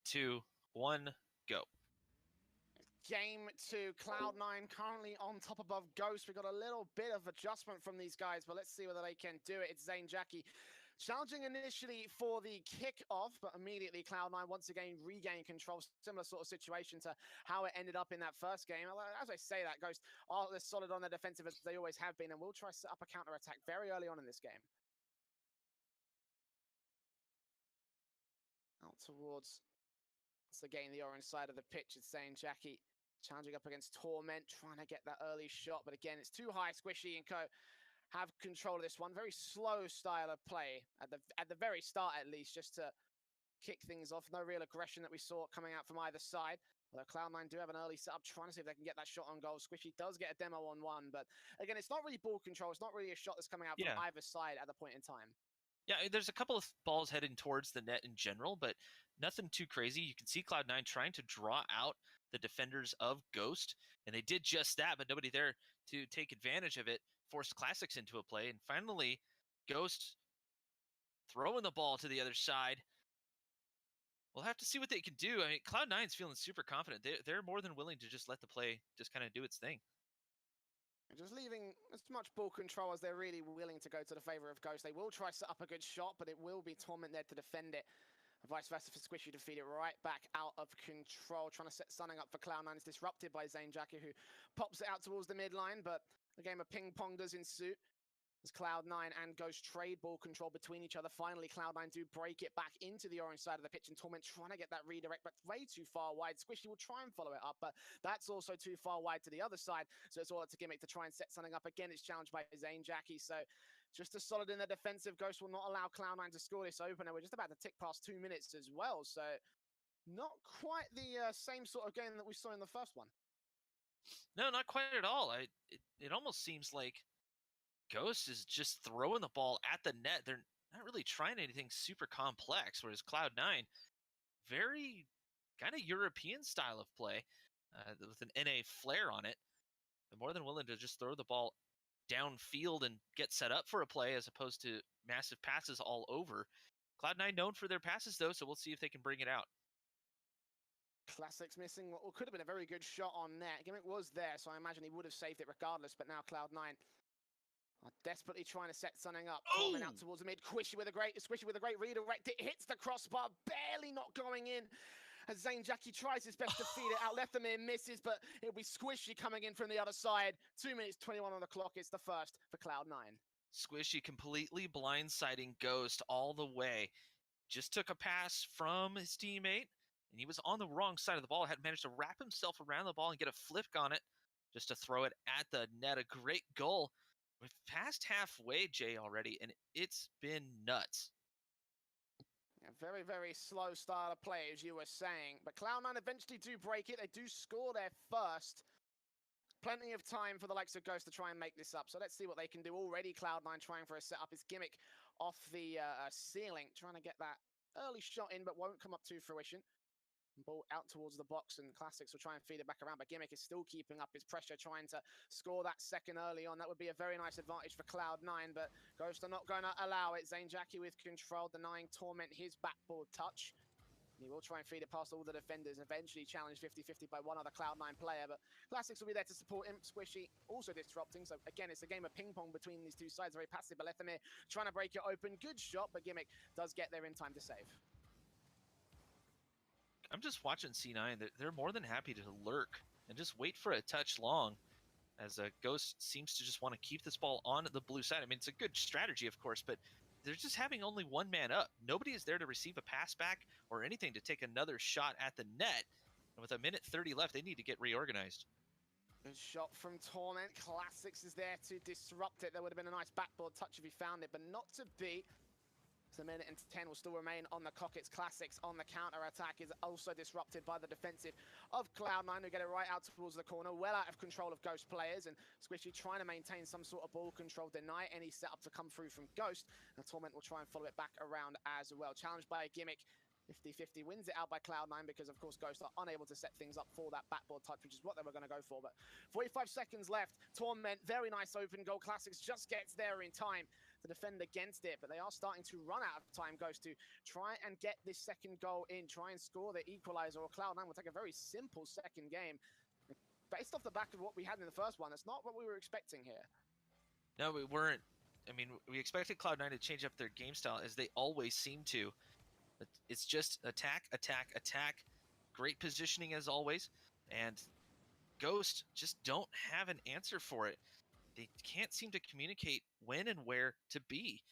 2, 1, go. Game 2, Cloud9 currently on top above Ghost. We got a little bit of adjustment from these guys, but let's see whether they can do it. It's Ninjarider challenging initially for the kick-off, but immediately Cloud9 once again regain control. Similar sort of situation to how it ended up in that first game. As I say that, Ghost are as solid on the defensive as they always have been, and will try to set up a counter-attack very early on in this game. Out towards, once again, the orange side of the pitch. It's Ninjarider challenging up against Torment, trying to get that early shot, but again, it's too high. Squishy and co have control of this one. Very slow style of play at the very start, at least, just to kick things off. No real aggression that we saw coming out from either side. Although Cloud9 do have an early setup, trying to see if they can get that shot on goal. Squishy does get a demo on one, but again, it's not really ball control. It's not really a shot that's coming out from either side at the point in time. Yeah, there's a couple of balls heading towards the net in general, but nothing too crazy. You can see Cloud9 trying to draw out the defenders of Ghost, and they did just that, but nobody there to take advantage of it, forced Classics into a play, and finally, Ghost throwing the ball to the other side. We'll have to see what they can do. I mean, Cloud9's feeling super confident. They're more than willing to just let the play just kind of do its thing. Just leaving as much ball control as they're really willing to go to the favor of Ghost. They will try to set up a good shot, but it will be Torment there to defend it. And vice versa for Squishy to feed it right back out of control. Trying to set something up for Cloud9. It's disrupted by Ninjarider, who pops it out towards the midline, but a game of ping pong does ensue. As Cloud9 and Ghost trade ball control between each other. Finally, Cloud9 do break it back into the orange side of the pitch, and Torment trying to get that redirect, but way too far wide. Squishy will try and follow it up, but that's also too far wide to the other side, so it's all up to Gimmick to try and set something up. Again, it's challenged by Ninjarider, so just as solid in the defensive. Ghost will not allow Cloud9 to score this opener. We're just about to tick past 2 minutes as well, so not quite the same sort of game that we saw in the first one. No, not quite at all. It almost seems like Ghost is just throwing the ball at the net. They're not really trying anything super complex, whereas Cloud9, very kind of European style of play with an NA flair on it. They're more than willing to just throw the ball downfield and get set up for a play as opposed to massive passes all over. Cloud9 known for their passes, though, so we'll see if they can bring it out. Classics missing what could have been a very good shot on net. Gimmick was there, so I imagine he would have saved it regardless, but now Cloud9 are desperately trying to set something up. Torment out towards the mid. Squishy with a great redirect. It hits the crossbar, barely not going in. As Ninjarider tries his best to feed it out. Lethamere misses, but it'll be Squishy coming in from the other side. 2 minutes 21 on the clock. It's the first for Cloud9. Squishy completely blindsiding Ghost all the way. Just took a pass from his teammate, and he was on the wrong side of the ball. Had managed to wrap himself around the ball and get a flip on it just to throw it at the net. A great goal. We're past halfway, Jay, already, and it's been nuts. Yeah, very, very slow style of play, as you were saying. But Cloud9 eventually do break it. They do score their first. Plenty of time for the likes of Ghost to try and make this up. So let's see what they can do. Already Cloud9 trying for a setup. His Gimmick off the ceiling, trying to get that early shot in, but won't come up to fruition. Ball out towards the box, and Classics will try and feed it back around, but Gimmick is still keeping up his pressure, trying to score that second early on. That would be a very nice advantage for Cloud9, but Ghost are not going to allow it. Ninjarider with control, denying Torment his backboard touch. He will try and feed it past all the defenders, eventually challenged 50-50 by one other Cloud9 player, but Classics will be there to support him. Squishy also disrupting, so again, it's a game of ping-pong between these two sides. Very passive, but Lethamere trying to break it open. Good shot, but Gimmick does get there in time to save. I'm just watching C9. They're more than happy to lurk and just wait for a touch long, as a Ghost seems to just want to keep this ball on the blue side. I mean, it's a good strategy, of course, but they're just having only one man up. Nobody is there to receive a pass back or anything to take another shot at the net. And with 1:30 left, they need to get reorganized. Good shot from Torment. Classics is there to disrupt it. There would have been a nice backboard touch if he found it, but not to be. So 1:10 will still remain on the clock. It's Classics on the counter-attack, is also disrupted by the defensive of Cloud9, who get it right out towards the corner, well out of control of Ghost players, and Squishy trying to maintain some sort of ball control, deny any setup to come through from Ghost, and Torment will try and follow it back around as well. Challenged by a Gimmick. 50-50 wins it out by Cloud9 because, of course, Ghost are unable to set things up for that backboard touch, which is what they were going to go for. But 45 seconds left. Torment, very nice open goal. Classics just gets there in time to defend against it, but they are starting to run out of time. Goes to try and get this second goal in, try and score the equalizer, or Cloud9 will take a very simple second game. Based off the back of what we had in the first one, that's not what we were expecting here. No, we weren't. I mean, we expected Cloud9 to change up their game style, as they always seem to. It's just attack, attack, attack. Great positioning as always, and Ghost just don't have an answer for it. They can't seem to communicate when and where to be.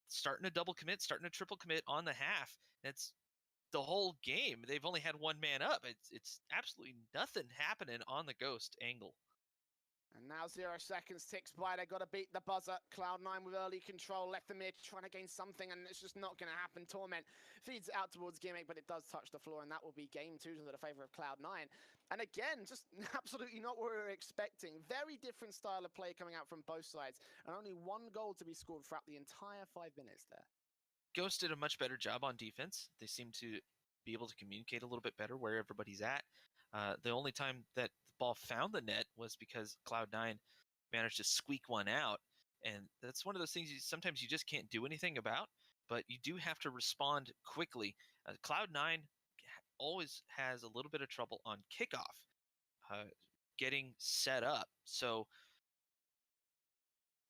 Starting to double commit, starting to triple commit on the half. It's the whole game. They've only had one man up. It's absolutely nothing happening on the Ghost angle. And now 0 seconds ticks by. They got to beat the buzzer. Cloud9 with early control, left them here trying to gain something, and it's just not going to happen. Torment feeds it out towards Gimmick, but it does touch the floor, and that will be game 2 to the favor of Cloud9. And again, just absolutely not what we were expecting. Very different style of play coming out from both sides, and only one goal to be scored throughout the entire 5 minutes there. Ghost did a much better job on defense. They seem to be able to communicate a little bit better where everybody's at. The only time that the ball found the net was because Cloud9 managed to squeak one out, and that's one of those things sometimes you just can't do anything about, but you do have to respond quickly. Cloud9 always has a little bit of trouble on kickoff, getting set up. So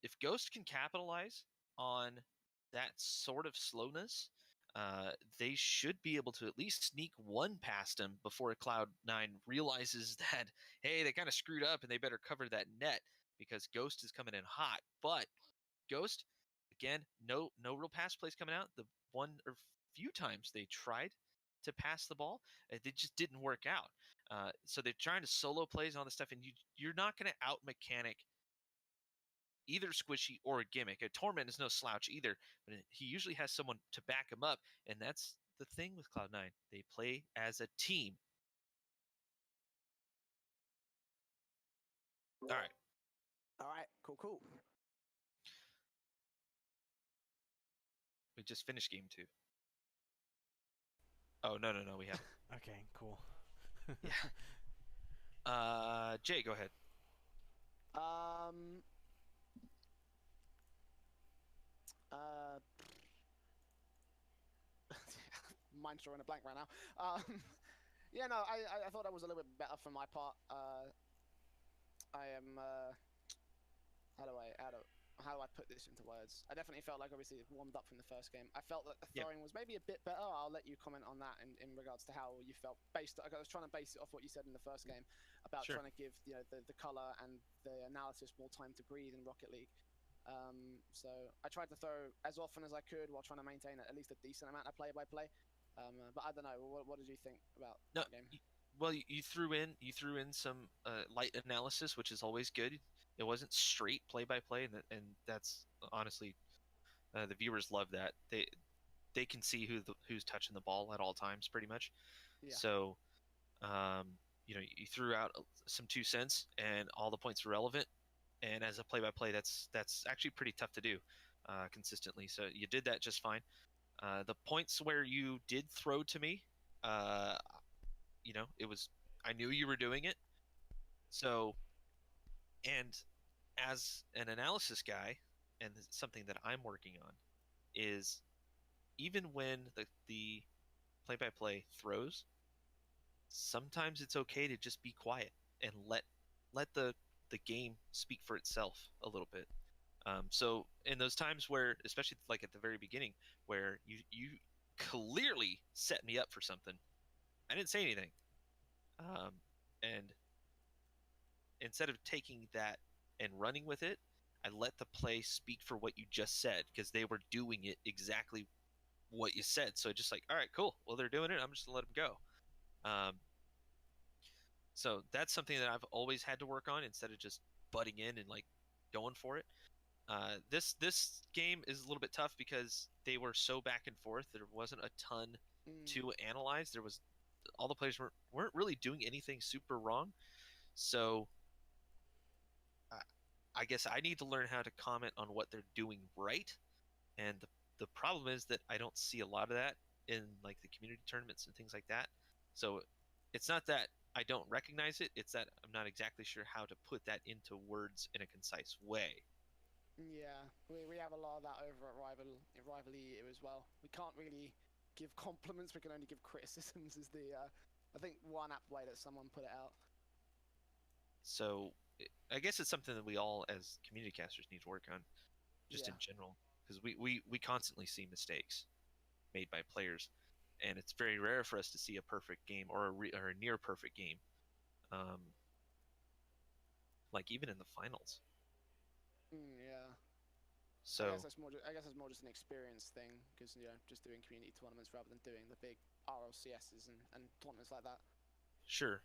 if Ghost can capitalize on that sort of slowness, they should be able to at least sneak one past him before Cloud9 realizes that, hey, they kind of screwed up and they better cover that net because Ghost is coming in hot. But Ghost, again, no real pass plays coming out. The one or few times they tried to pass the ball, they just didn't work out. So they're trying to solo plays and all this stuff, and you're not going to out-mechanic either Squishy or a Gimmick. A Torment is no slouch either, but he usually has someone to back him up, and that's the thing with Cloud9. They play as a team. All right, cool. We just finished game 2. Oh, no, we haven't. Okay, cool. Yeah. Jay, go ahead. Mind's drawing a blank right now. Yeah, no, I thought that was a little bit better for my part. I am, how do I put this into words? I definitely felt like, obviously, it warmed up from the first game. I felt that the throwing was maybe a bit better. I'll let you comment on that in regards to how you felt. I was trying to base it off what you said in the first game about trying to give the color and the analysis more time to breathe in Rocket League. So I tried to throw as often as I could while trying to maintain at least a decent amount of play-by-play. But I don't know. What did you think about that game? Well, you threw in some light analysis, which is always good. It wasn't straight play-by-play, and that's honestly the viewers love that. They can see who's touching the ball at all times, pretty much. Yeah. So, you threw out some 2 cents, and all the points were relevant. And as a play-by-play, that's actually pretty tough to do consistently. So you did that just fine. The points where you did throw to me, it was, I knew you were doing it. So, and as an analysis guy, and something that I'm working on, is even when the play-by-play throws, sometimes it's okay to just be quiet and let the game speak for itself a little bit. So in those times where, especially like at the very beginning, where you clearly set me up for something, I didn't say anything. And instead of taking that and running with it, I let the play speak for what you just said, because they were doing it exactly what you said. So just like, all right, cool. Well, they're doing it. I'm just gonna let them go. So that's something that I've always had to work on, instead of just butting in and like going for it. This game is a little bit tough because they were so back and forth. There wasn't a ton to analyze. There was, all the players weren't really doing anything super wrong. So I guess I need to learn how to comment on what they're doing right. And the problem is that I don't see a lot of that in like the community tournaments and things like that. So it's not that I don't recognize it, it's that I'm not exactly sure how to put that into words in a concise way. Yeah, we have a lot of that over at Rival EU as well. We can't really give compliments; we can only give criticisms. Is the I think one apt way that someone put it out. So I guess it's something that we all, as community casters, need to work on, just Yeah. in general, because we constantly see mistakes made by players, and it's very rare for us to see a perfect game or or a near perfect game. Like even in the finals. Yeah. I guess So that's more. I guess that's more just an experience thing because just doing community tournaments rather than doing the big RLCSs and tournaments like that. sure.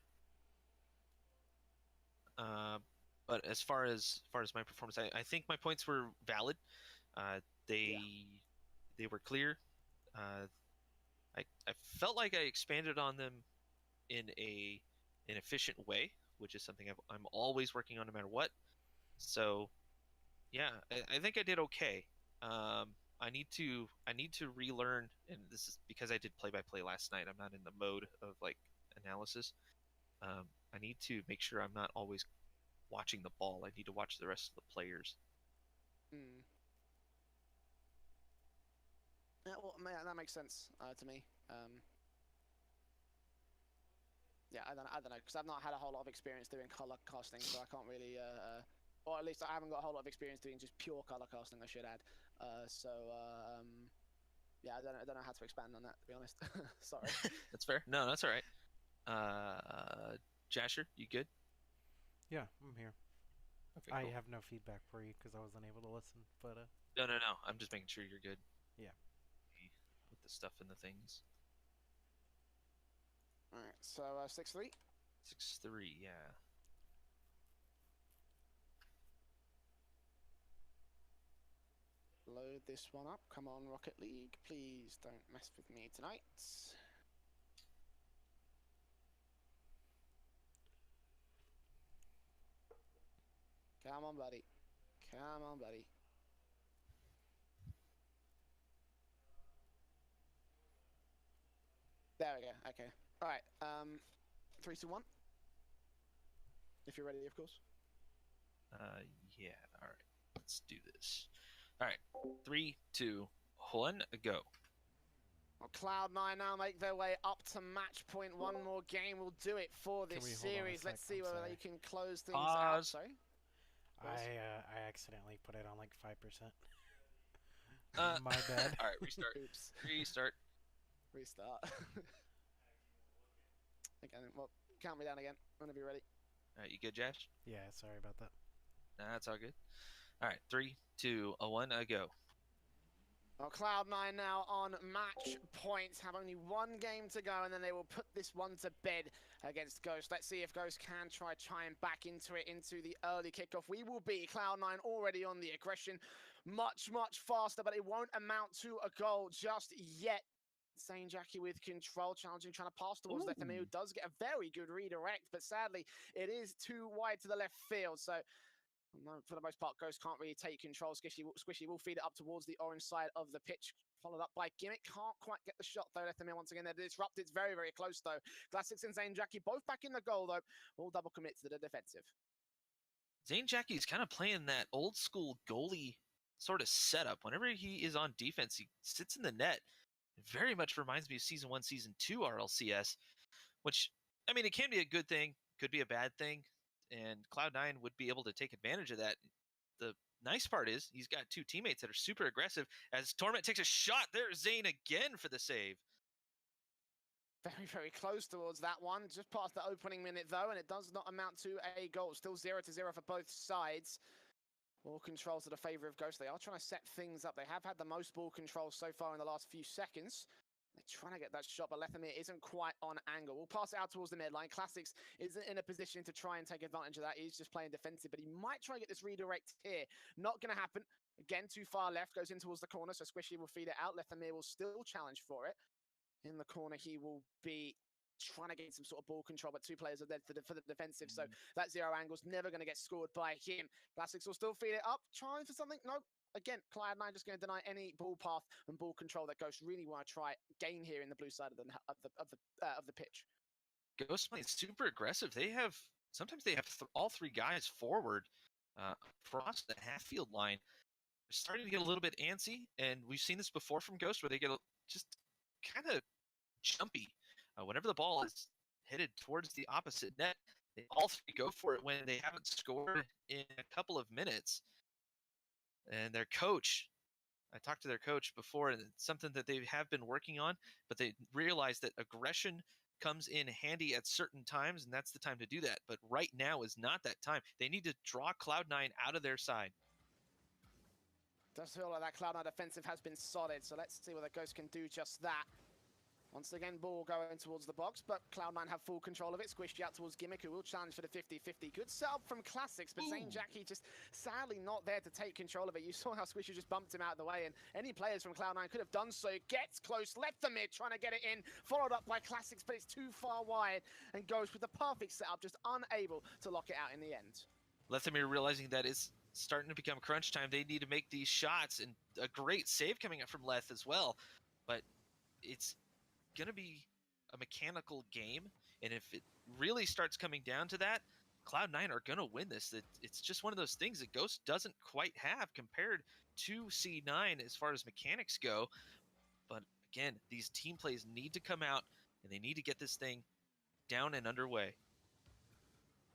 Uh, but as far as my performance, I think my points were valid. Uh, Yeah. they were clear. Uh, I felt like I expanded on them in an efficient way, which is something I'm always working on no matter what. So yeah, I think I did okay. I need to relearn, and this is because I did play by play last night. I'm not in the mode of like analysis. I need to make sure I'm not always watching the ball. I need to watch the rest of the players. Mm. Yeah. Well, that makes sense to me. Yeah, I don't know, because I've not had a whole lot of experience doing color casting, so I can't really, or at least I haven't got a whole lot of experience doing just pure color casting. I should add. Yeah, I don't know how to expand on that, to be honest. Sorry. That's fair. No, that's all right. Uh, Jasher, you good? Yeah, I'm here. Okay, I cool. have no feedback for you because I wasn't able to listen, but No, no, no. I'm just making sure you're good. yeah. Put the stuff in the things. All right, so 6-3. 6-3. Yeah. Load this one up. Come on, Rocket League. Please don't mess with me tonight. Come on, buddy. Come on, buddy. There we go. Okay. All right. 3, 2, 1. If you're ready, of course. Yeah. All right. Let's do this. All right. 3, 2, 1, go. Well, Cloud9 now make their way up to match point. One more game will do it for this Can we hold on a series. sec? Let's see I'm whether sorry. they can close things out. Pause. Sorry. I accidentally put it on like 5%. My bad. All right. Restart. Oops. Restart. Restart. Okay, well, count me down again whenever you're ready. All right. You good, Josh? Yeah, sorry about that. Nah, that's all good. All right. 3, 2, 1, go. Well, Cloud9 now on match point, have only one game to go, and then they will put this one to bed against Ghost. Let's see if Ghost can try chime back into it, into the early kickoff. We will be Cloud9 already on the aggression, much, much faster, but it won't amount to a goal just yet. Zane Jackie with control, challenging, trying to pass towards Lethemir, who does get a very good redirect, but sadly, it is too wide to the left field, so for the most part, Ghost can't really take control. Squishy will feed it up towards the orange side of the pitch, followed up by Gimmick. Can't quite get the shot, though. Lethemir once again, they're disrupted. It's very, very close, though. Classics and Zane Jackie both back in the goal, though. All double commit to the defensive. Zane Jackie's kind of playing that old school goalie sort of setup. Whenever he is on defense, he sits in the net. It very much reminds me of Season 1, Season 2 RLCS, which, I mean, it can be a good thing, could be a bad thing, and Cloud9 would be able to take advantage of that. The nice part is he's got two teammates that are super aggressive. As Torment takes a shot, there's Zane again for the save. Very, very close towards that one. Just past the opening minute, though, and it does not amount to a goal. Still 0-0 for both sides. Ball control to the favour of Ghost. They are trying to set things up. They have had the most ball control so far in the last few seconds. They're trying to get that shot, but Lethemir isn't quite on angle. We'll pass it out towards the midline. Classics isn't in a position to try and take advantage of that. He's just playing defensive, but he might try and get this redirect here. Not going to happen. Again, too far left, goes in towards the corner, so Squishy will feed it out. Lethemir will still challenge for it. In the corner, he will be trying to get some sort of ball control, but two players are dead for the defensive, so that zero angle's never going to get scored by him. Classics will still feed it up, trying for something. Nope. Again, Cloud9 just going to deny any ball path and ball control that Ghost really want to try gain here in the blue side of the pitch. Ghost playing super aggressive. Sometimes they have all three guys forward across the half field line. starting to get a little bit antsy, and we've seen this before from Ghost, where they get just kind of jumpy. Whenever the ball is headed towards the opposite net, they all three go for it when they haven't scored in a couple of minutes. And their coach, I talked to their coach before, and it's something that they have been working on, but they realize that aggression comes in handy at certain times, and that's the time to do that. But right now is not that time. They need to draw Cloud9 out of their side. Does feel like that Cloud9 defensive has been solid, so let's see whether Ghost can do just that. Once again, ball going towards the box, but Cloud9 have full control of it. Squished out towards Gimmick, who will challenge for the 50-50. Good setup from Classics, but Zainjaki just sadly not there to take control of it. You saw how Squishy just bumped him out of the way, and any players from Cloud9 could have done so. Gets close, left the mid, trying to get it in, followed up by Classics, but it's too far wide, and goes with the perfect setup, just unable to lock it out in the end. Lethamir realizing that it's starting to become crunch time. They need to make these shots, and a great save coming up from Leth as well, but it's going to be a mechanical game, and if it really starts coming down to that, Cloud9 are going to win this. It's just one of those things that Ghost doesn't quite have compared to C9 as far as mechanics go. But again, these team plays need to come out, and they need to get this thing down and underway.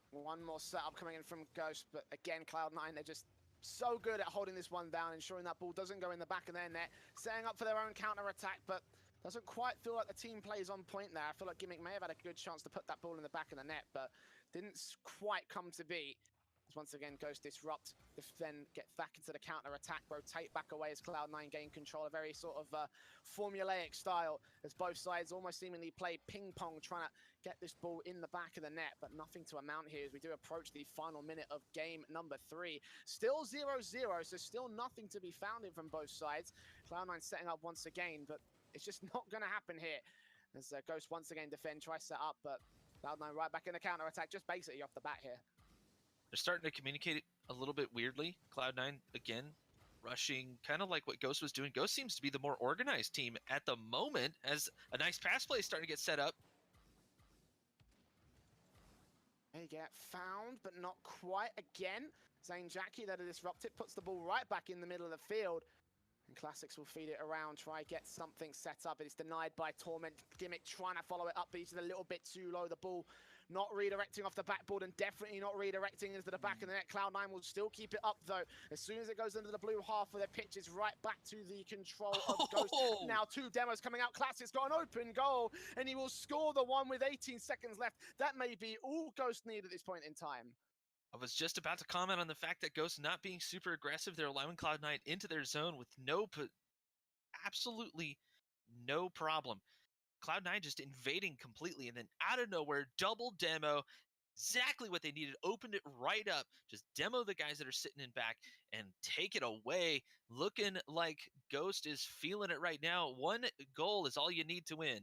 One more setup coming in from Ghost, but again, Cloud9, they're just so good at holding this one down, ensuring that ball doesn't go in the back of their net, setting up for their own counter-attack, but doesn't quite feel like the team plays on point there. I feel like Gimmick may have had a good chance to put that ball in the back of the net, but didn't quite come to be. As once again, Ghost disrupt, then get back into the counter-attack, rotate back away as Cloud9 gain control, a very sort of formulaic style, as both sides almost seemingly play ping-pong, trying to get this ball in the back of the net, but nothing to amount here as we do approach the final minute of game number 3. Still 0-0, so still nothing to be found in from both sides. Cloud9 setting up once again, but it's just not going to happen here. As Ghost once again defend, try set up, but Cloud9 right back in the counter-attack, just basically off the bat here. They're starting to communicate a little bit weirdly. Cloud9, again, rushing, kind of like what Ghost was doing. Ghost seems to be the more organized team at the moment, as a nice pass play is starting to get set up. They get found, but not quite again. Zainjaki, that disrupt it, puts the ball right back in the middle of the field. And Classics will feed it around, try get something set up. It is denied by Torment. Gimmick trying to follow it up, but he's a little bit too low. The ball not redirecting off the backboard and definitely not redirecting into the back of the net. Cloud9 will still keep it up though. As soon as it goes into the blue half of their pitch, it's right back to the control of Ghost. Now 2 demos coming out. Classics got an open goal and he will score the one with 18 seconds left. That may be all Ghost need at this point in time. I was just about to comment on the fact that Ghost not being super aggressive. They're allowing Cloud9 into their zone with absolutely no problem. Cloud9 just invading completely, and then out of nowhere, double demo, exactly what they needed, opened it right up, just demo the guys that are sitting in back and take it away. Looking like Ghost is feeling it right now. 1 goal is all you need to win.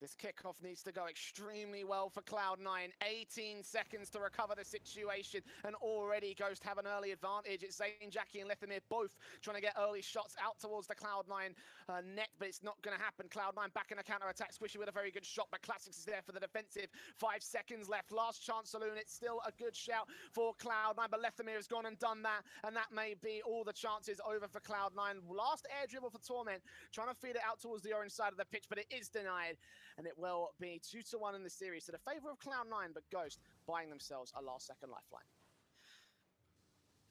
This kickoff needs to go extremely well for Cloud9. 18 seconds to recover the situation, and already Ghost have an early advantage. It's Zainjaki and Lethamir both trying to get early shots out towards the Cloud9 net, but it's not going to happen. Cloud9 back in a counter-attack. Squishy with a very good shot, but Classics is there for the defensive. 5 seconds left. Last chance saloon. It's still a good shout for Cloud9, but Lethamir has gone and done that, and that may be all the chances over for Cloud9. Last air dribble for Torment, trying to feed it out towards the orange side of the pitch, but it is denied. And it will be 2-1 in the series to the favor of Cloud9, but Ghost buying themselves a last-second lifeline.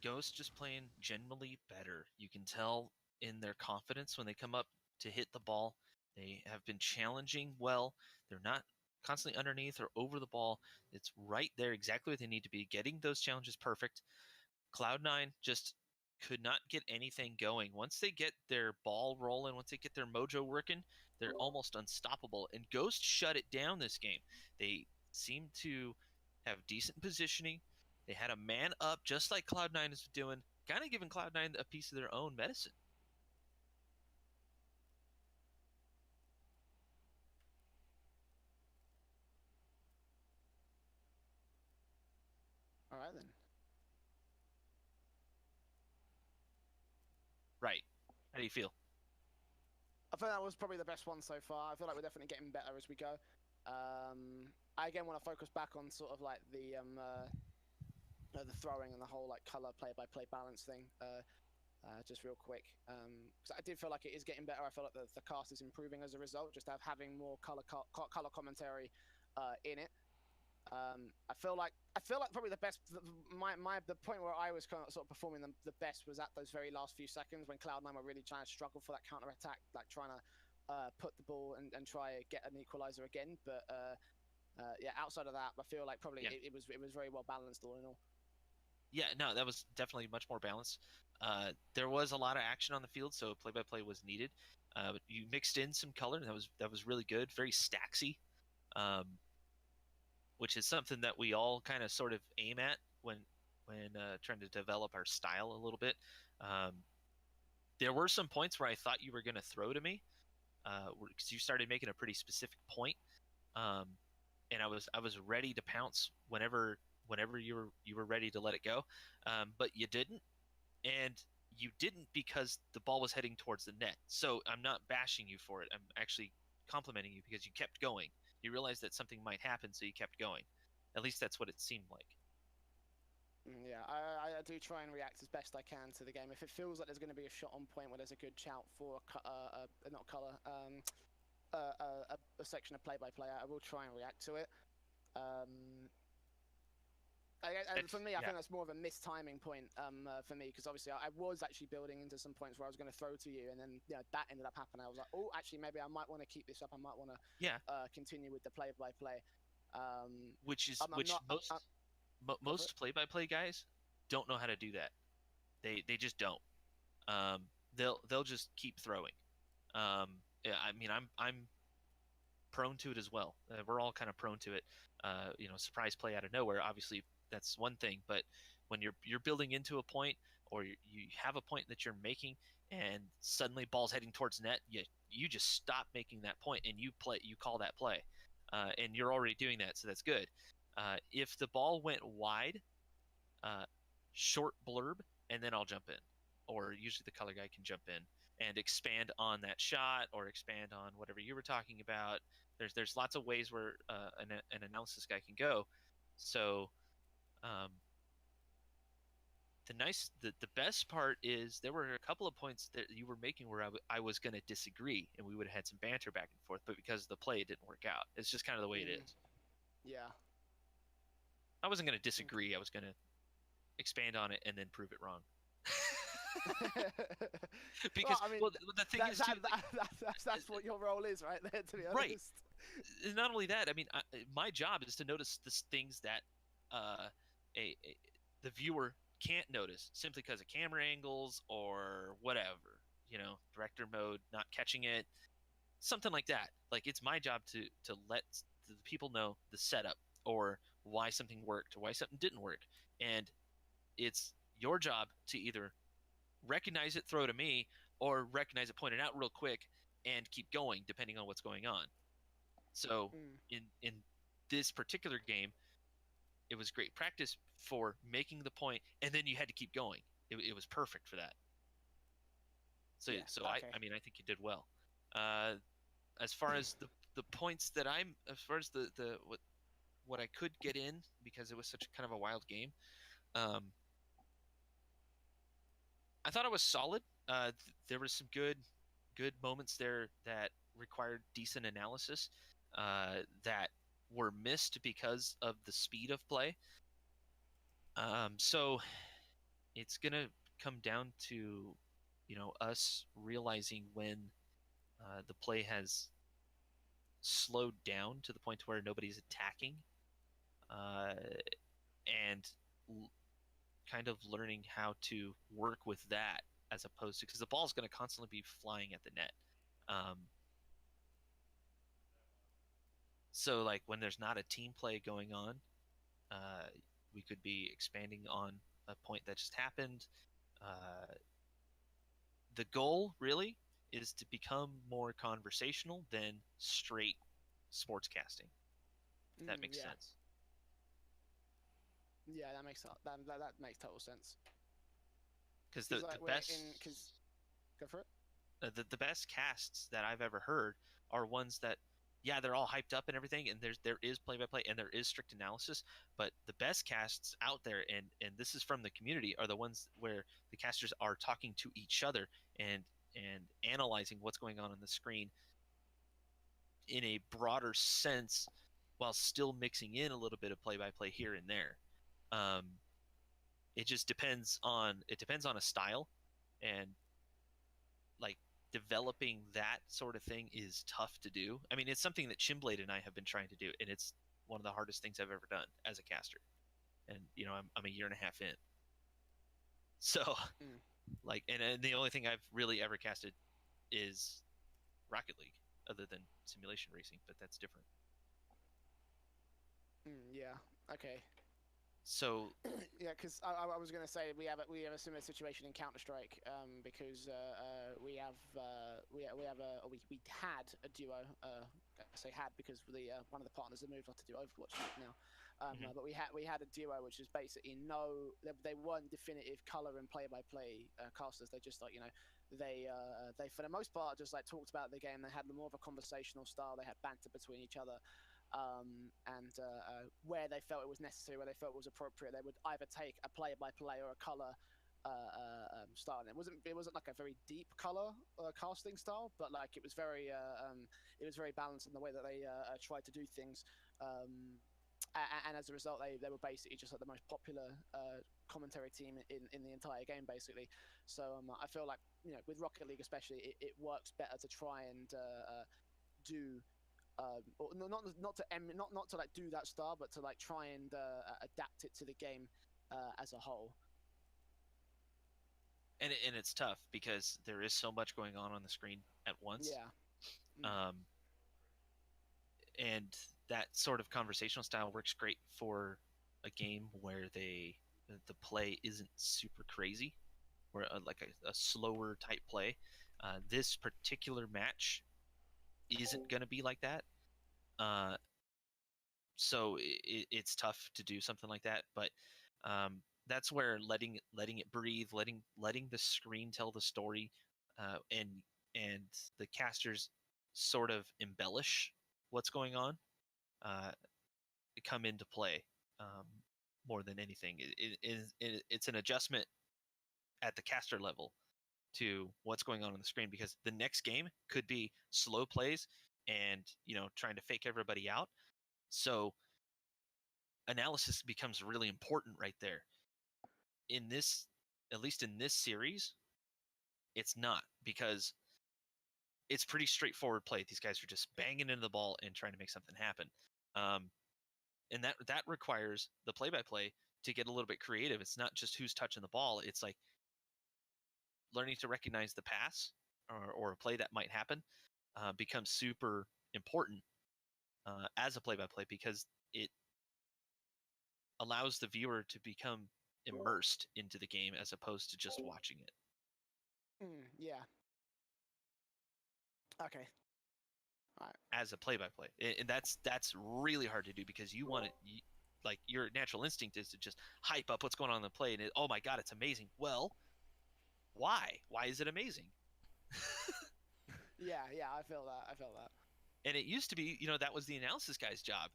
Ghost just playing generally better. You can tell in their confidence when they come up to hit the ball. They have been challenging well. They're not constantly underneath or over the ball. It's right there, exactly what they need to be, getting those challenges perfect. Cloud9 just could not get anything going. Once they get their ball rolling, once they get their mojo working, they're almost unstoppable. And Ghost shut it down this game. They seem to have decent positioning. They had a man up, just like Cloud9 is doing, kind of giving Cloud9 a piece of their own medicine. All right, then. Right. How do you feel? I think that was probably the best one so far. I feel like we're definitely getting better as we go. I again want to focus back on sort of like the throwing and the whole like color play-by-play balance thing. just real quick. Because I did feel like it is getting better. I feel like the cast is improving as a result, just having more color commentary in it. I feel like probably the best. The point where I was kind of sort of performing the best was at those very last few seconds when Cloud9 were really trying to struggle for that counter attack, like trying to put the ball and try to get an equalizer again. But yeah, outside of that, I feel like probably it was very well balanced all in all. Yeah, no, that was definitely much more balanced. There was a lot of action on the field, so play-by-play was needed. But you mixed in some color, and that was really good, very Staxy. Which is something that we all kind of sort of aim at when trying to develop our style a little bit. There were some points where I thought you were going to throw to me because you started making a pretty specific point, and I was ready to pounce whenever you were ready to let it go, but you didn't, and you didn't because the ball was heading towards the net. So I'm not bashing you for it. I'm actually complimenting you because you kept going. You realized that something might happen, so you kept going. At least that's what it seemed like. Yeah, I do try and react as best I can to the game. If it feels like there's going to be a shot on point where there's a good shout for a section of play-by-play, I will try and react to it. For me, I think that's more of a mistiming point for me, because obviously I was actually building into some points where I was going to throw to you, and then that ended up happening. I was like, oh, actually, maybe I might want to keep this up. I might want to continue with the play-by-play. Most play-by-play guys don't know how to do that. They just don't. They'll just keep throwing. Yeah, I mean, I'm prone to it as well. We're all kind of prone to it. Surprise play out of nowhere. Obviously, that's one thing. But when you're building into a point, or you have a point that you're making, and suddenly ball's heading towards net, you just stop making that point and you call that play, and you're already doing that, so that's good. If the ball went wide, short blurb, and then I'll jump in, or usually the color guy can jump in and expand on that shot or expand on whatever you were talking about. There's lots of ways where an analysis guy can go. So the best part is there were a couple of points that you were making where I was going to disagree, and we would have had some banter back and forth, but because of the play, it didn't work out. It's just kind of the way it is. Yeah. I wasn't going to disagree. I was going to expand on it and then prove it wrong. Because the thing is, that's what your role is, right there. To be honest, right. Not only that, I mean, my job is to notice the things that the viewer can't notice simply because of camera angles or whatever. Director mode not catching it, something like that. Like, it's my job to let the people know the setup or why something worked or why something didn't work, and it's your job to either recognize it, throw to me, or recognize it, point it out real quick, and keep going depending on what's going on. So in this particular game, it was great practice for making the point, and then you had to keep going. It was perfect for that. So okay. I mean, I think you did well. As far as the points that as far as the what I could get in, because it was such kind of a wild game, I thought it was solid. There were some good moments there that required decent analysis that were missed because of the speed of play. So it's gonna come down to us realizing when the play has slowed down to the point where nobody's attacking, and kind of learning how to work with that, as opposed to, because the ball is going to constantly be flying at the net. So like when there's not a team play going on, we could be expanding on a point that just happened. The goal really is to become more conversational than straight sportscasting. If that makes sense. Yeah, that makes total sense. Because the best, go for it. The best casts that I've ever heard are ones that yeah, they're all hyped up and everything, and there is play-by-play and there is strict analysis, but the best casts out there, and this is from the community, are the ones where the casters are talking to each other and analyzing what's going on the screen in a broader sense, while still mixing in a little bit of play-by-play here and there. It just depends on a style, and like developing that sort of thing is tough to do. I mean, it's something that Chimblade and I have been trying to do, and it's one of the hardest things I've ever done as a caster. And I'm a year and a half in, so like, and the only thing I've really ever casted is Rocket League, other than simulation racing, but that's different. Yeah. Okay. So yeah, because I was going to say we have a similar situation in Counter Strike, because we had a duo. I say had because one of the partners have moved on to do Overwatch now. But we had a duo which was basically they weren't definitive color and play-by-play casters. They just they for the most part just talked about the game. They had more of a conversational style. They had banter between each other. And where they felt it was necessary, where they felt it was appropriate, they would either take a play-by-play or a color style. And it wasn't like a very deep color casting style, but it was very balanced in the way that they tried to do things. And as a result, they were basically just the most popular commentary team in the entire game, basically. So I feel like with Rocket League especially, it works better to try and do. Or not to do that style, but to try and adapt it to the game as a whole. And it's tough because there is so much going on the screen at once. Yeah. And that sort of conversational style works great for a game where the play isn't super crazy, or a slower type play. This particular match isn't going to be like that. So it's tough to do something like that, but that's where letting it breathe, letting the screen tell the story, and the casters sort of embellish what's going on, come into play more than anything. It's an adjustment at the caster level to what's going on the screen, because the next game could be slow plays and trying to fake everybody out. So analysis becomes really important right there. In this, at least in this series, it's not, because it's pretty straightforward play. These guys are just banging into the ball and trying to make something happen. And that requires the play-by-play to get a little bit creative. It's not just who's touching the ball. It's like learning to recognize the pass or a play that might happen becomes super important as a play-by-play, because it allows the viewer to become immersed into the game as opposed to just watching it. Yeah. Okay. All right. As a play-by-play, and that's really hard to do, because you want it, like your natural instinct is to just hype up what's going on in the play, and oh my god, it's amazing. Well, why is it amazing? yeah, I feel that. And it used to be, that was the analysis guy's job.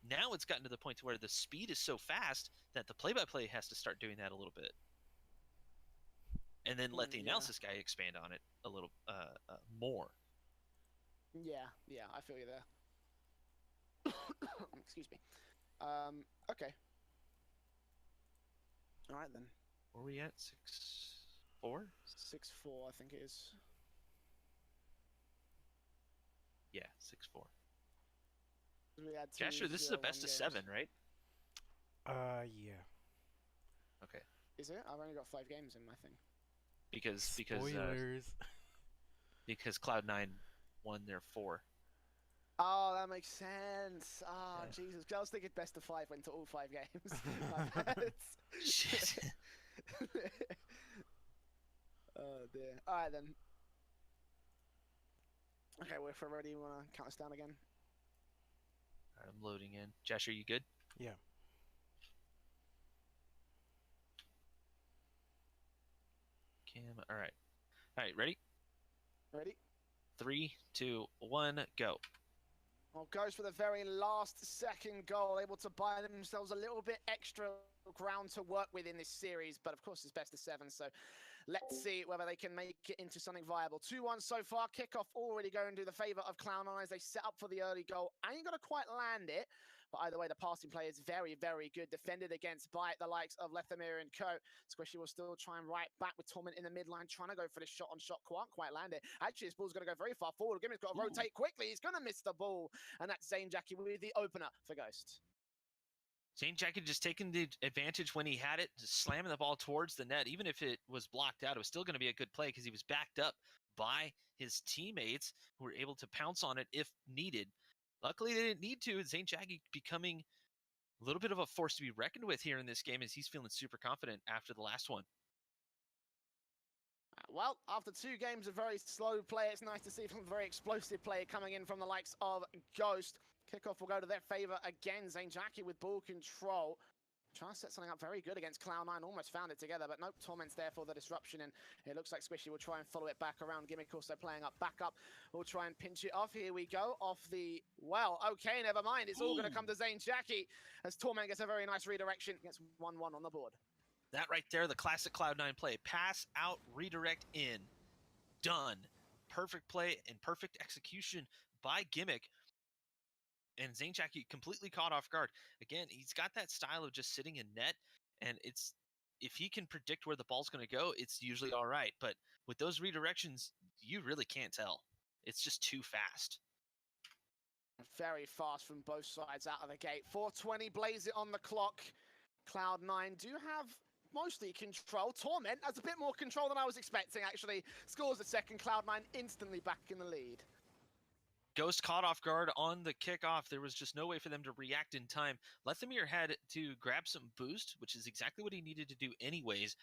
Now it's gotten to the point to where the speed is so fast that the play-by-play has to start doing that a little bit, and then let the analysis guy expand on it a little more. Yeah, I feel you there. Excuse me. Okay. All right then. Where are we at? 6-4? 6-4, I think it is. Yeah, 6-4. Jasher, this is a best of 7, right? Yeah. Okay. Is it? I've only got 5 games in my thing. Because Spoilers. Because Cloud9 won their 4. Oh, that makes sense. Oh, yeah. Jesus. I was thinking best of 5 went to all 5 games. Shit. Oh, dear. All right, then. Okay, well, if we're ready, you want to count us down again? I'm loading in. Josh, are you good? Yeah. All right, ready? Ready? 3, 2, 1, go. Well, goes for the very last second goal, able to buy themselves a little bit extra ground to work with in this series, but of course it's best of 7, so let's see whether they can make it into something viable. 2-1 so far, kickoff already going to the favour of Cloud9 as they set up for the early goal. Ain't going to quite land it, but either way, the passing play is very, very good. Defended against by the likes of Lethamir and co. Squishy will still try and right back with Torment in the midline, trying to go for the shot on shot. Can't quite land it. Actually, this ball's going to go very far forward. Gimmick's got to rotate quickly. He's going to miss the ball. And that's Zane Jackie with the opener for Ghost. Zane Jackie just taking the advantage when he had it, just slamming the ball towards the net. Even if it was blocked out, it was still going to be a good play because he was backed up by his teammates who were able to pounce on it if needed. Luckily, they didn't need to. Zane Jackie becoming a little bit of a force to be reckoned with here in this game as he's feeling super confident after the last one. Well, after 2 games of very slow play, it's nice to see some very explosive play coming in from the likes of Ghost. Kickoff will go to their favour again. Zane Jackie with ball control. Trying to set something up very good against Cloud9. Almost found it together, but nope, Torment's there for the disruption, and it looks like Squishy will try and follow it back around. Gimmick also playing up, back up. We'll try and pinch it off. Here we go, off the... Well, okay, never mind. It's all going to come to Zane Jackie as Torment gets a very nice redirection. Gets 1-1 on the board. That right there, the classic Cloud9 play. Pass out, redirect in. Done. Perfect play and perfect execution by Gimmick. And Zane Jackie completely caught off guard. Again, he's got that style of just sitting in net, and it's if he can predict where the ball's going to go, it's usually all right. But with those redirections, you really can't tell. It's just too fast. Very fast from both sides out of the gate. 4:20 blaze it on the clock. Cloud9 do have mostly control. Torment has a bit more control than I was expecting, actually. Scores the second. Cloud9 instantly back in the lead. Ghost caught off guard on the kickoff. There was just no way for them to react in time. Lethamir had to grab some boost, which is exactly what he needed to do anyways.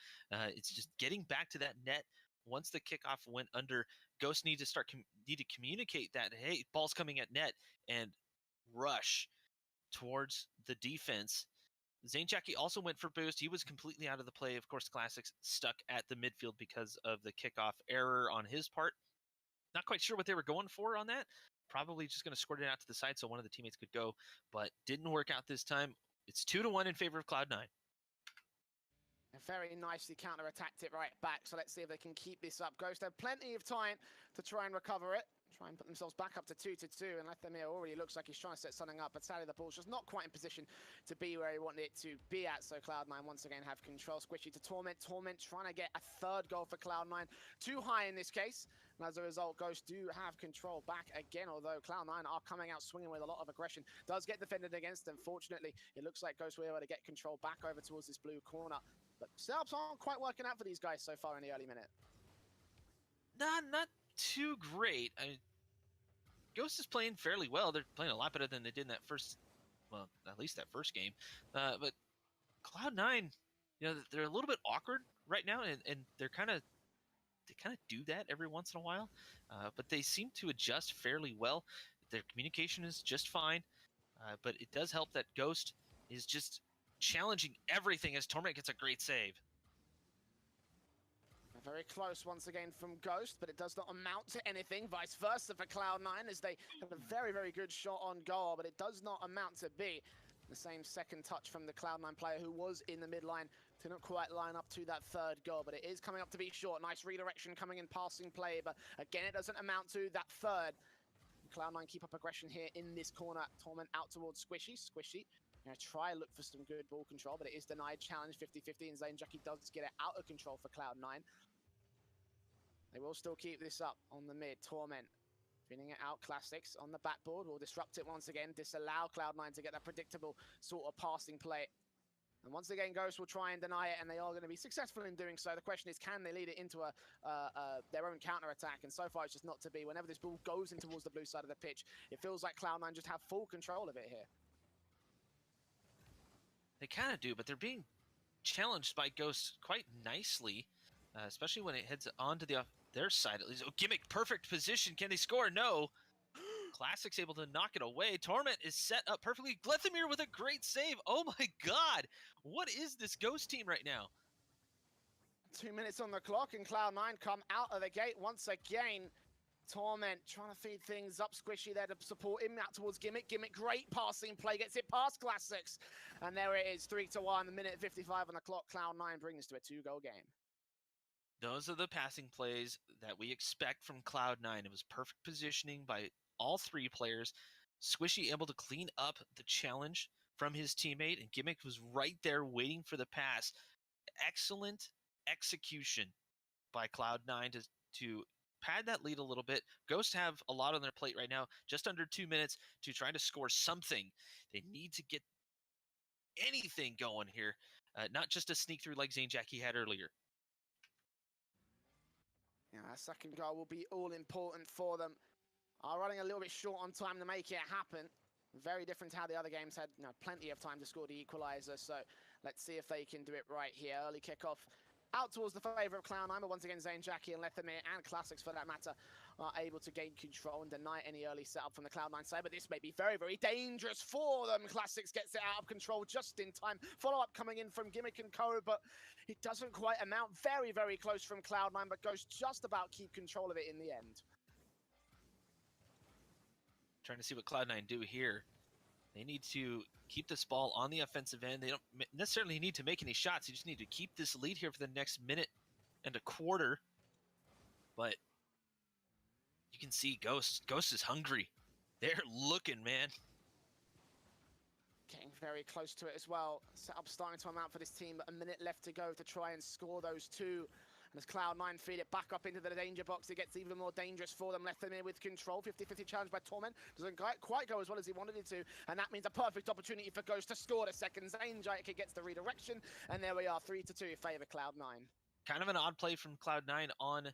It's just getting back to that net. Once the kickoff went under, Ghost need to communicate that, hey, ball's coming at net, and rush towards the defense. Zane Jackie also went for boost. He was completely out of the play. Of course, Classics stuck at the midfield because of the kickoff error on his part. Not quite sure what they were going for on that. Probably just going to squirt it out to the side so one of the teammates could go, but didn't work out this time. It's 2-1 in favor of Cloud9. Very nicely counter-attacked it right back, so let's see if they can keep this up. Ghost have plenty of time to try and recover it. Try and put themselves back up to 2-2, and Lethamir already looks like he's trying to set something up, but sadly the ball's just not quite in position to be where he wanted it to be at, so Cloud9 once again have control. Squishy to Torment. Torment trying to get a third goal for Cloud9. Too high in this case, and as a result, Ghost do have control back again, although Cloud9 are coming out swinging with a lot of aggression. Does get defended against them. Fortunately, it looks like Ghost will be able to get control back over towards this blue corner, but setups aren't quite working out for these guys so far in the early minute. Not too great. Ghost is playing fairly well. They're playing a lot better than they did in that first, well, at least that first game. But Cloud9, they're a little bit awkward right now, and they kind of do that every once in a while. But they seem to adjust fairly well. Their communication is just fine. But it does help that Ghost is just challenging everything as Torment gets a great save. Very close once again from Ghost, but it does not amount to anything. Vice versa for Cloud9 as they have a very, very good shot on goal, but it does not amount to be the same second touch from the Cloud9 player who was in the midline. Didn't quite line up to that third goal, but it is coming up to be short. Nice redirection coming in, passing play, but again, it doesn't amount to that third. Cloud9 keep up aggression here in this corner. Torment out towards Squishy. Squishy gonna try look for some good ball control, but it is denied. Challenge 50-50, and Zane Jackie does get it out of control for Cloud9. They will still keep this up on the mid. Torment feeding it out. Classics on the backboard will disrupt it once again. Disallow Cloud9 to get that predictable sort of passing play. And once again, Ghost will try and deny it, and they are going to be successful in doing so. The question is, can they lead it into their own counter-attack? And so far, it's just not to be. Whenever this ball goes in towards the blue side of the pitch, it feels like Cloud9 just have full control of it here. They kind of do, but they're being challenged by Ghost quite nicely, especially when it heads onto their side at least. Oh, Gimmick, perfect position. Can they score? No. Classic's able to knock it away. Torment is set up perfectly. Lethamir with a great save. Oh my god. What is this Ghost team right now? 2 minutes on the clock, and Cloud9 come out of the gate once again. Torment trying to feed things up. Squishy there to support him out towards Gimmick. Gimmick, great passing play, gets it past Classics. And there it is, 3-1, the minute 55 on the clock. Cloud9 brings to a 2-goal game. Those are the passing plays that we expect from Cloud9. It was perfect positioning by all three players. Squishy able to clean up the challenge from his teammate, and Gimmick was right there waiting for the pass. Excellent execution by Cloud9 to pad that lead a little bit. Ghosts have a lot on their plate right now, just under 2 minutes to try to score something. They need to get anything going here, not just a sneak through like Zane Jackie had earlier. Yeah, that second goal will be all important for them. Are running a little bit short on time to make it happen. Very different to how the other games had, plenty of time to score the equalizer. So let's see if they can do it right here. Early kickoff out towards the favour of Cloud9, but once again, Zane Jackie and Lethamir and Classics for that matter are able to gain control and deny any early setup from the Cloud9 side. But this may be very, very dangerous for them. Classics gets it out of control just in time. Follow-up coming in from Gimmick and Co, but it doesn't quite amount. Very, very close from Cloud9, but goes just about keep control of it in the end. Trying to see what Cloud9 do here. They need to keep this ball on the offensive end. They don't necessarily need to make any shots. You just need to keep this lead here for the next minute and a quarter. But you can see Ghost. Ghost is hungry. They're looking, man. Getting very close to it as well. Setup starting to amount for this team, but a minute left to go to try and score those two. And as Cloud9 feed it back up into the danger box, it gets even more dangerous for them. Lethamir with control. 50-50 challenge by Torment. Doesn't quite go as well as he wanted it to. And that means a perfect opportunity for Ghost to score the second. Zane Jackie gets the redirection. And there we are, 3-2 in favour Cloud9. Kind of an odd play from Cloud9 on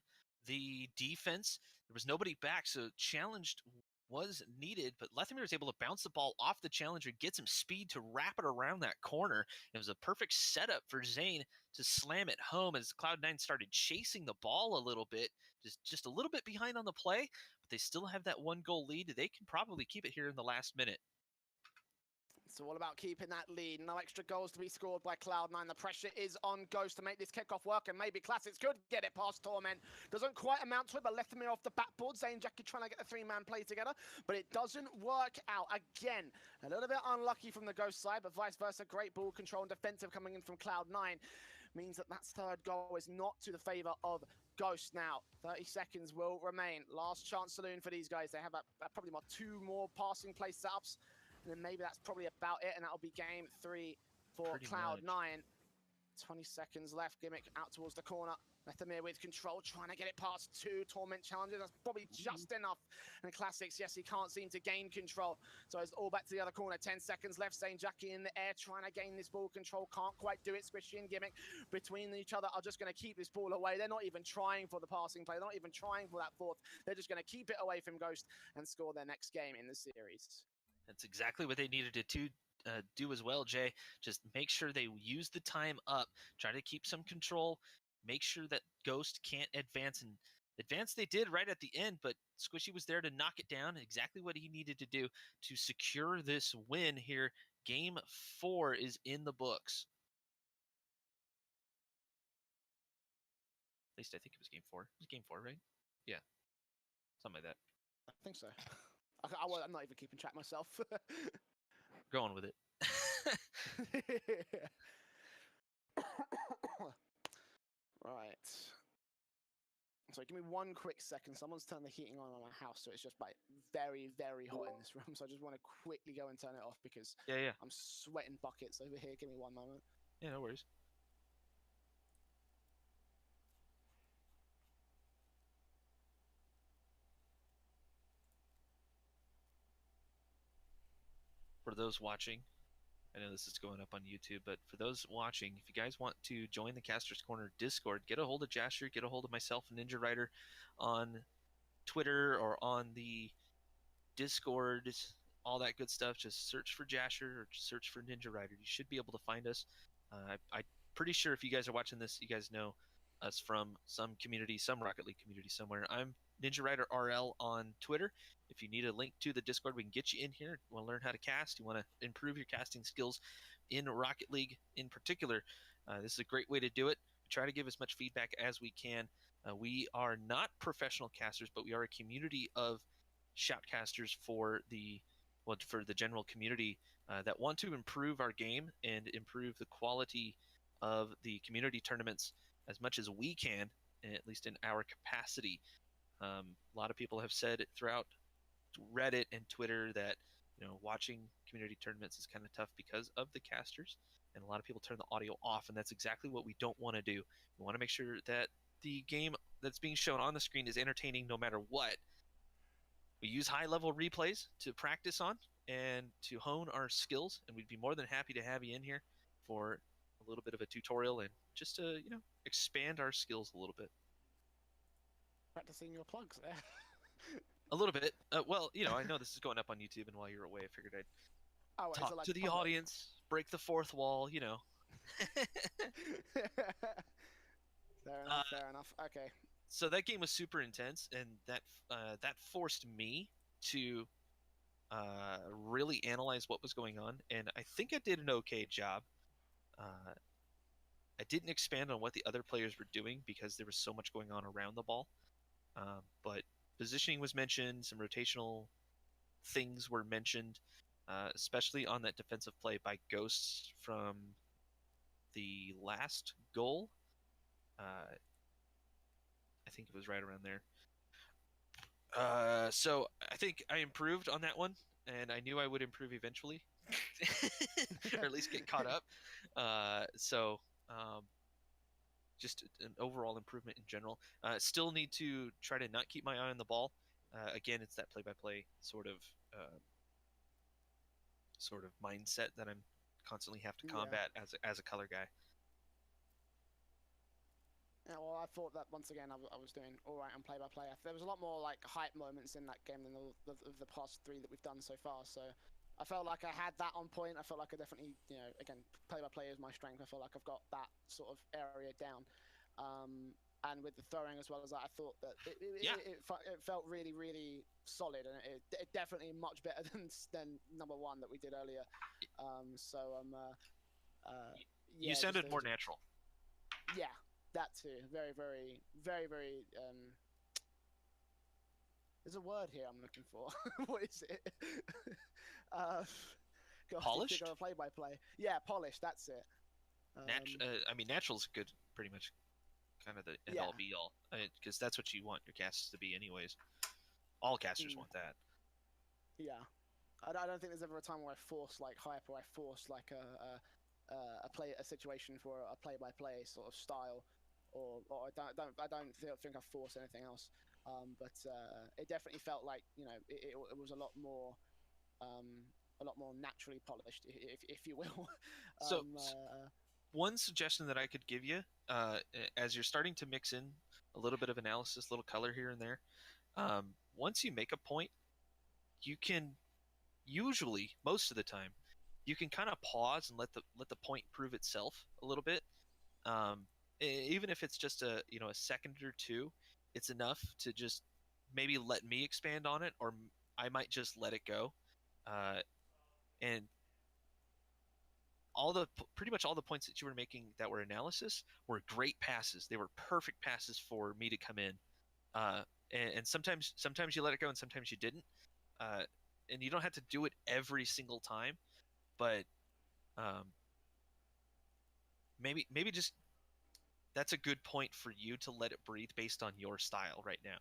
the defense. There was nobody back, so challenged was needed, but Lethamir was able to bounce the ball off the challenger, get some speed to wrap it around that corner. It was a perfect setup for Zane to slam it home as Cloud9 started chasing the ball a little bit, just a little bit behind on the play, but they still have that 1-goal lead. They can probably keep it here in the last minute. It's all about keeping that lead. No extra goals to be scored by Cloud9. The pressure is on Ghost to make this kickoff work, and maybe Classics could get it past Torment. Doesn't quite amount to it, but Lethamir off the backboard. Zane Jackie trying to get the three-man play together, but it doesn't work out. Again, a little bit unlucky from the Ghost side, but vice versa. Great ball control and defensive coming in from Cloud9. Means that third goal is not to the favour of Ghost now. 30 seconds will remain. Last chance saloon for these guys. They have probably two more passing play setups. And then maybe that's probably about it, and that'll be game 3 for Cloud9. 20 seconds left. Gimmick out towards the corner. Lethamir with control, trying to get it past 2 Torment challenges. That's probably just enough. And Classics, yes, he can't seem to gain control. So it's all back to the other corner. 10 seconds left. Zane Jackie in the air, trying to gain this ball control. Can't quite do it. Squishy and Gimmick between each other are just going to keep this ball away. They're not even trying for the passing play. They're not even trying for that fourth. They're just going to keep it away from Ghost and score their next game in the series. That's exactly what they needed to do as well, Jay. Just make sure they use the time up, try to keep some control, make sure that Ghost can't advance. And advance they did right at the end, but Squishy was there to knock it down, exactly what he needed to do to secure this win here. Game 4 is in the books. At least I think it was game 4. It was game 4, right? Yeah. Something like that. I think so. I'm not even keeping track myself. Going with it. Right. So give me one quick second. Someone's turned the heating on my house, so it's just like very, very hot in this room. So I just want to quickly go and turn it off because I'm sweating buckets over here. Give me one moment. Yeah, no worries. For those watching, I know this is going up on YouTube, but for those watching, if you guys want to join the Casters Corner Discord, get a hold of Jasher, get a hold of myself and Ninjarider on Twitter or on the Discord, all that good stuff. Just search for Jasher or search for Ninjarider. You should be able to find us. I'm pretty sure if you guys are watching this, you guys know us from some community, some Rocket League community somewhere. I'm Ninjarider RL on Twitter. If you need a link to the Discord, we can get you in here. You want to learn how to cast, you want to improve your casting skills in Rocket League in particular, this is a great way to do it. We try to give as much feedback as we can. We are not professional casters, but we are a community of shoutcasters for the general community that want to improve our game and improve the quality of the community tournaments as much as we can, at least in our capacity. A lot of people have said throughout Reddit and Twitter that watching community tournaments is kind of tough because of the casters, and a lot of people turn the audio off, and that's exactly what we don't want to do. We want to make sure that the game that's being shown on the screen is entertaining no matter what. We use high-level replays to practice on and to hone our skills, and we'd be more than happy to have you in here for a little bit of a tutorial and just to expand our skills a little bit. Practicing your plugs there. A little bit. Well, I know this is going up on YouTube, and while you're away, I figured I'd talk to the audience, break the fourth wall, Fair enough. Okay. So that game was super intense, and that forced me to really analyze what was going on, and I think I did an okay job. I didn't expand on what the other players were doing because there was so much going on around the ball, but positioning was mentioned, some rotational things were mentioned, especially on that defensive play by Ghosts from the last goal. I think it was right around there. So I think I improved on that one, and I knew I would improve eventually, or at least get caught up. Just an overall improvement in general. Still need to try to not keep my eye on the ball. Again, it's that play-by-play sort of mindset that I'm constantly have to combat as a color guy. Yeah, well, I thought that once again I was doing all right on play-by-play. There was a lot more like hype moments in that game than the past 3 that we've done so far. So I felt like I had that on point. I felt like I definitely, again, play-by-play is my strength. I feel like I've got that sort of area down. And with the throwing as well as that, I thought that it felt really, really solid, and it definitely much better than number 1 that we did earlier. You sounded more natural. Yeah, that too. Very, very, very, very. There's a word here I'm looking for. What is it? Polished. Play-by-play. Yeah, polished. That's it. Natural's good, pretty much. Kind of the end all be all, because that's what you want your casters to be, anyways. All casters want that. Yeah, I don't think there's ever a time where I force like hype or I force like a situation for a play-by-play sort of style, or I don't think I force anything else. But it definitely felt like it was a lot more naturally polished, if you will. One suggestion that I could give you, as you're starting to mix in a little bit of analysis, a little color here and there, once you make a point, you can usually, most of the time, you can kind of pause and let the point prove itself a little bit. Even if it's just a second or two, it's enough to just maybe let me expand on it, or I might just let it go. And pretty much all the points that you were making that were analysis were great passes. They were perfect passes for me to come in. And sometimes you let it go, and sometimes you didn't. And you don't have to do it every single time, but maybe just that's a good point for you to let it breathe based on your style right now.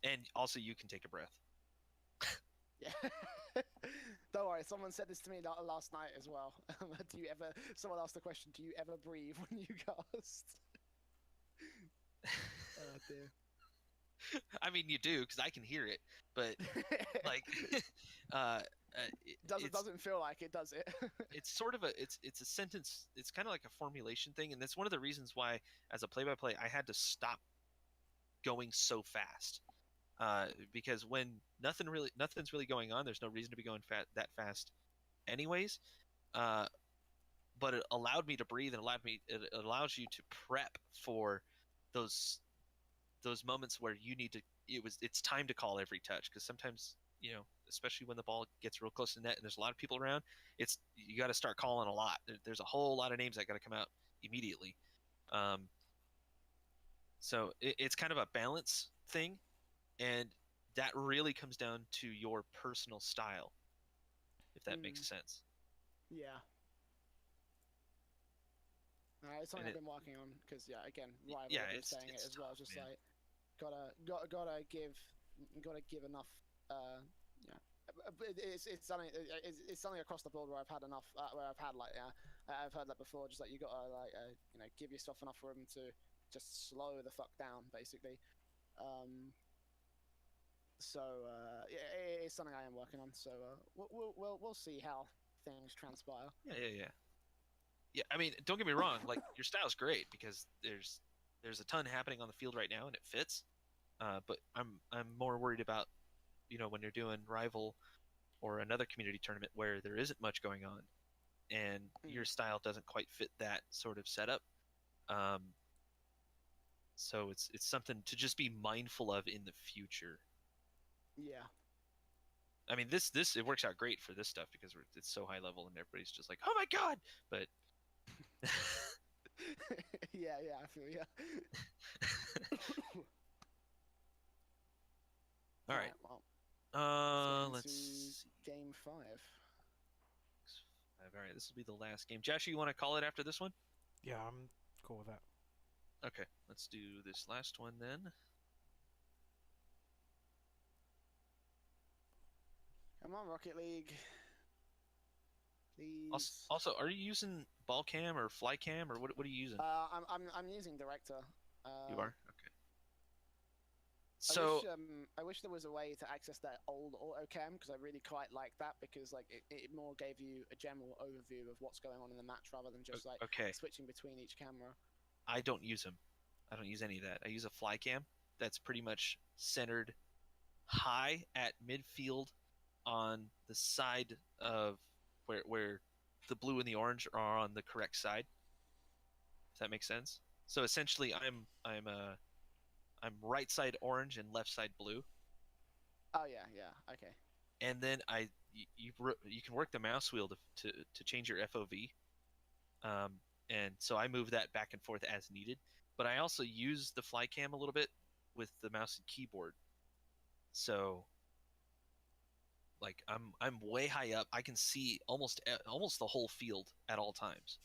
And also, you can take a breath. Yeah. Don't worry, someone said this to me last night as well. Someone asked the question, do you ever breathe when you cast? Oh dear. I mean, you do, because I can hear it, but like, doesn't feel like it, does it? It's sort of it's a sentence. It's kind of like a formulation thing, and that's one of the reasons why, as a play-by-play, I had to stop going so fast. Because when nothing's really going on, there's no reason to be going that fast, anyways. But it allowed me to breathe, and it allows you to prep for those moments where you need to. It's time to call every touch, because sometimes especially when the ball gets real close to the net and there's a lot of people around, you got to start calling a lot. There's a whole lot of names that got to come out immediately. So it's kind of a balance thing, and that really comes down to your personal style, if that makes sense. Yeah. It's something I've been working on because, yeah, again, Rival is saying it as well. Just man. like gotta give enough. It's something across the board where I've had enough. Where I've had I've heard that before. Just like you gotta give yourself enough room to just slow the fuck down, basically. It's something I am working on. So we'll see how things transpire. Yeah, I mean, don't get me wrong. Like, your style's great because there's a ton happening on the field right now, and it fits. But I'm more worried about, when you're doing Rival or another community tournament where there isn't much going on, and your style doesn't quite fit that sort of setup. So it's something to just be mindful of in the future. Yeah. I mean, this it works out great for this stuff because it's so high level and everybody's just like, oh my god! But yeah, I feel ya. All right. Well, let's see. Game 5. All right, this will be the last game. Josh, you want to call it after this one? Yeah, I'm cool with that. Okay, let's do this last one then. Come on, Rocket League. Please. Also, are you using ball cam or fly cam or what are you using? I'm using Director. You are? Okay. So I wish there was a way to access that old auto cam because I really quite like that because like it more gave you a general overview of what's going on in the match rather than just like switching between each camera. I don't use them. I don't use any of that. I use a fly cam that's pretty much centered high at midfield on the side of where the blue and the orange are on the correct side. If that makes sense. So essentially, I'm right side orange and left side blue. Oh yeah, okay. And then you can work the mouse wheel to change your FOV. And so I move that back and forth as needed. But I also use the fly cam a little bit with the mouse and keyboard. So like I'm way high up. I can see almost the whole field at all times.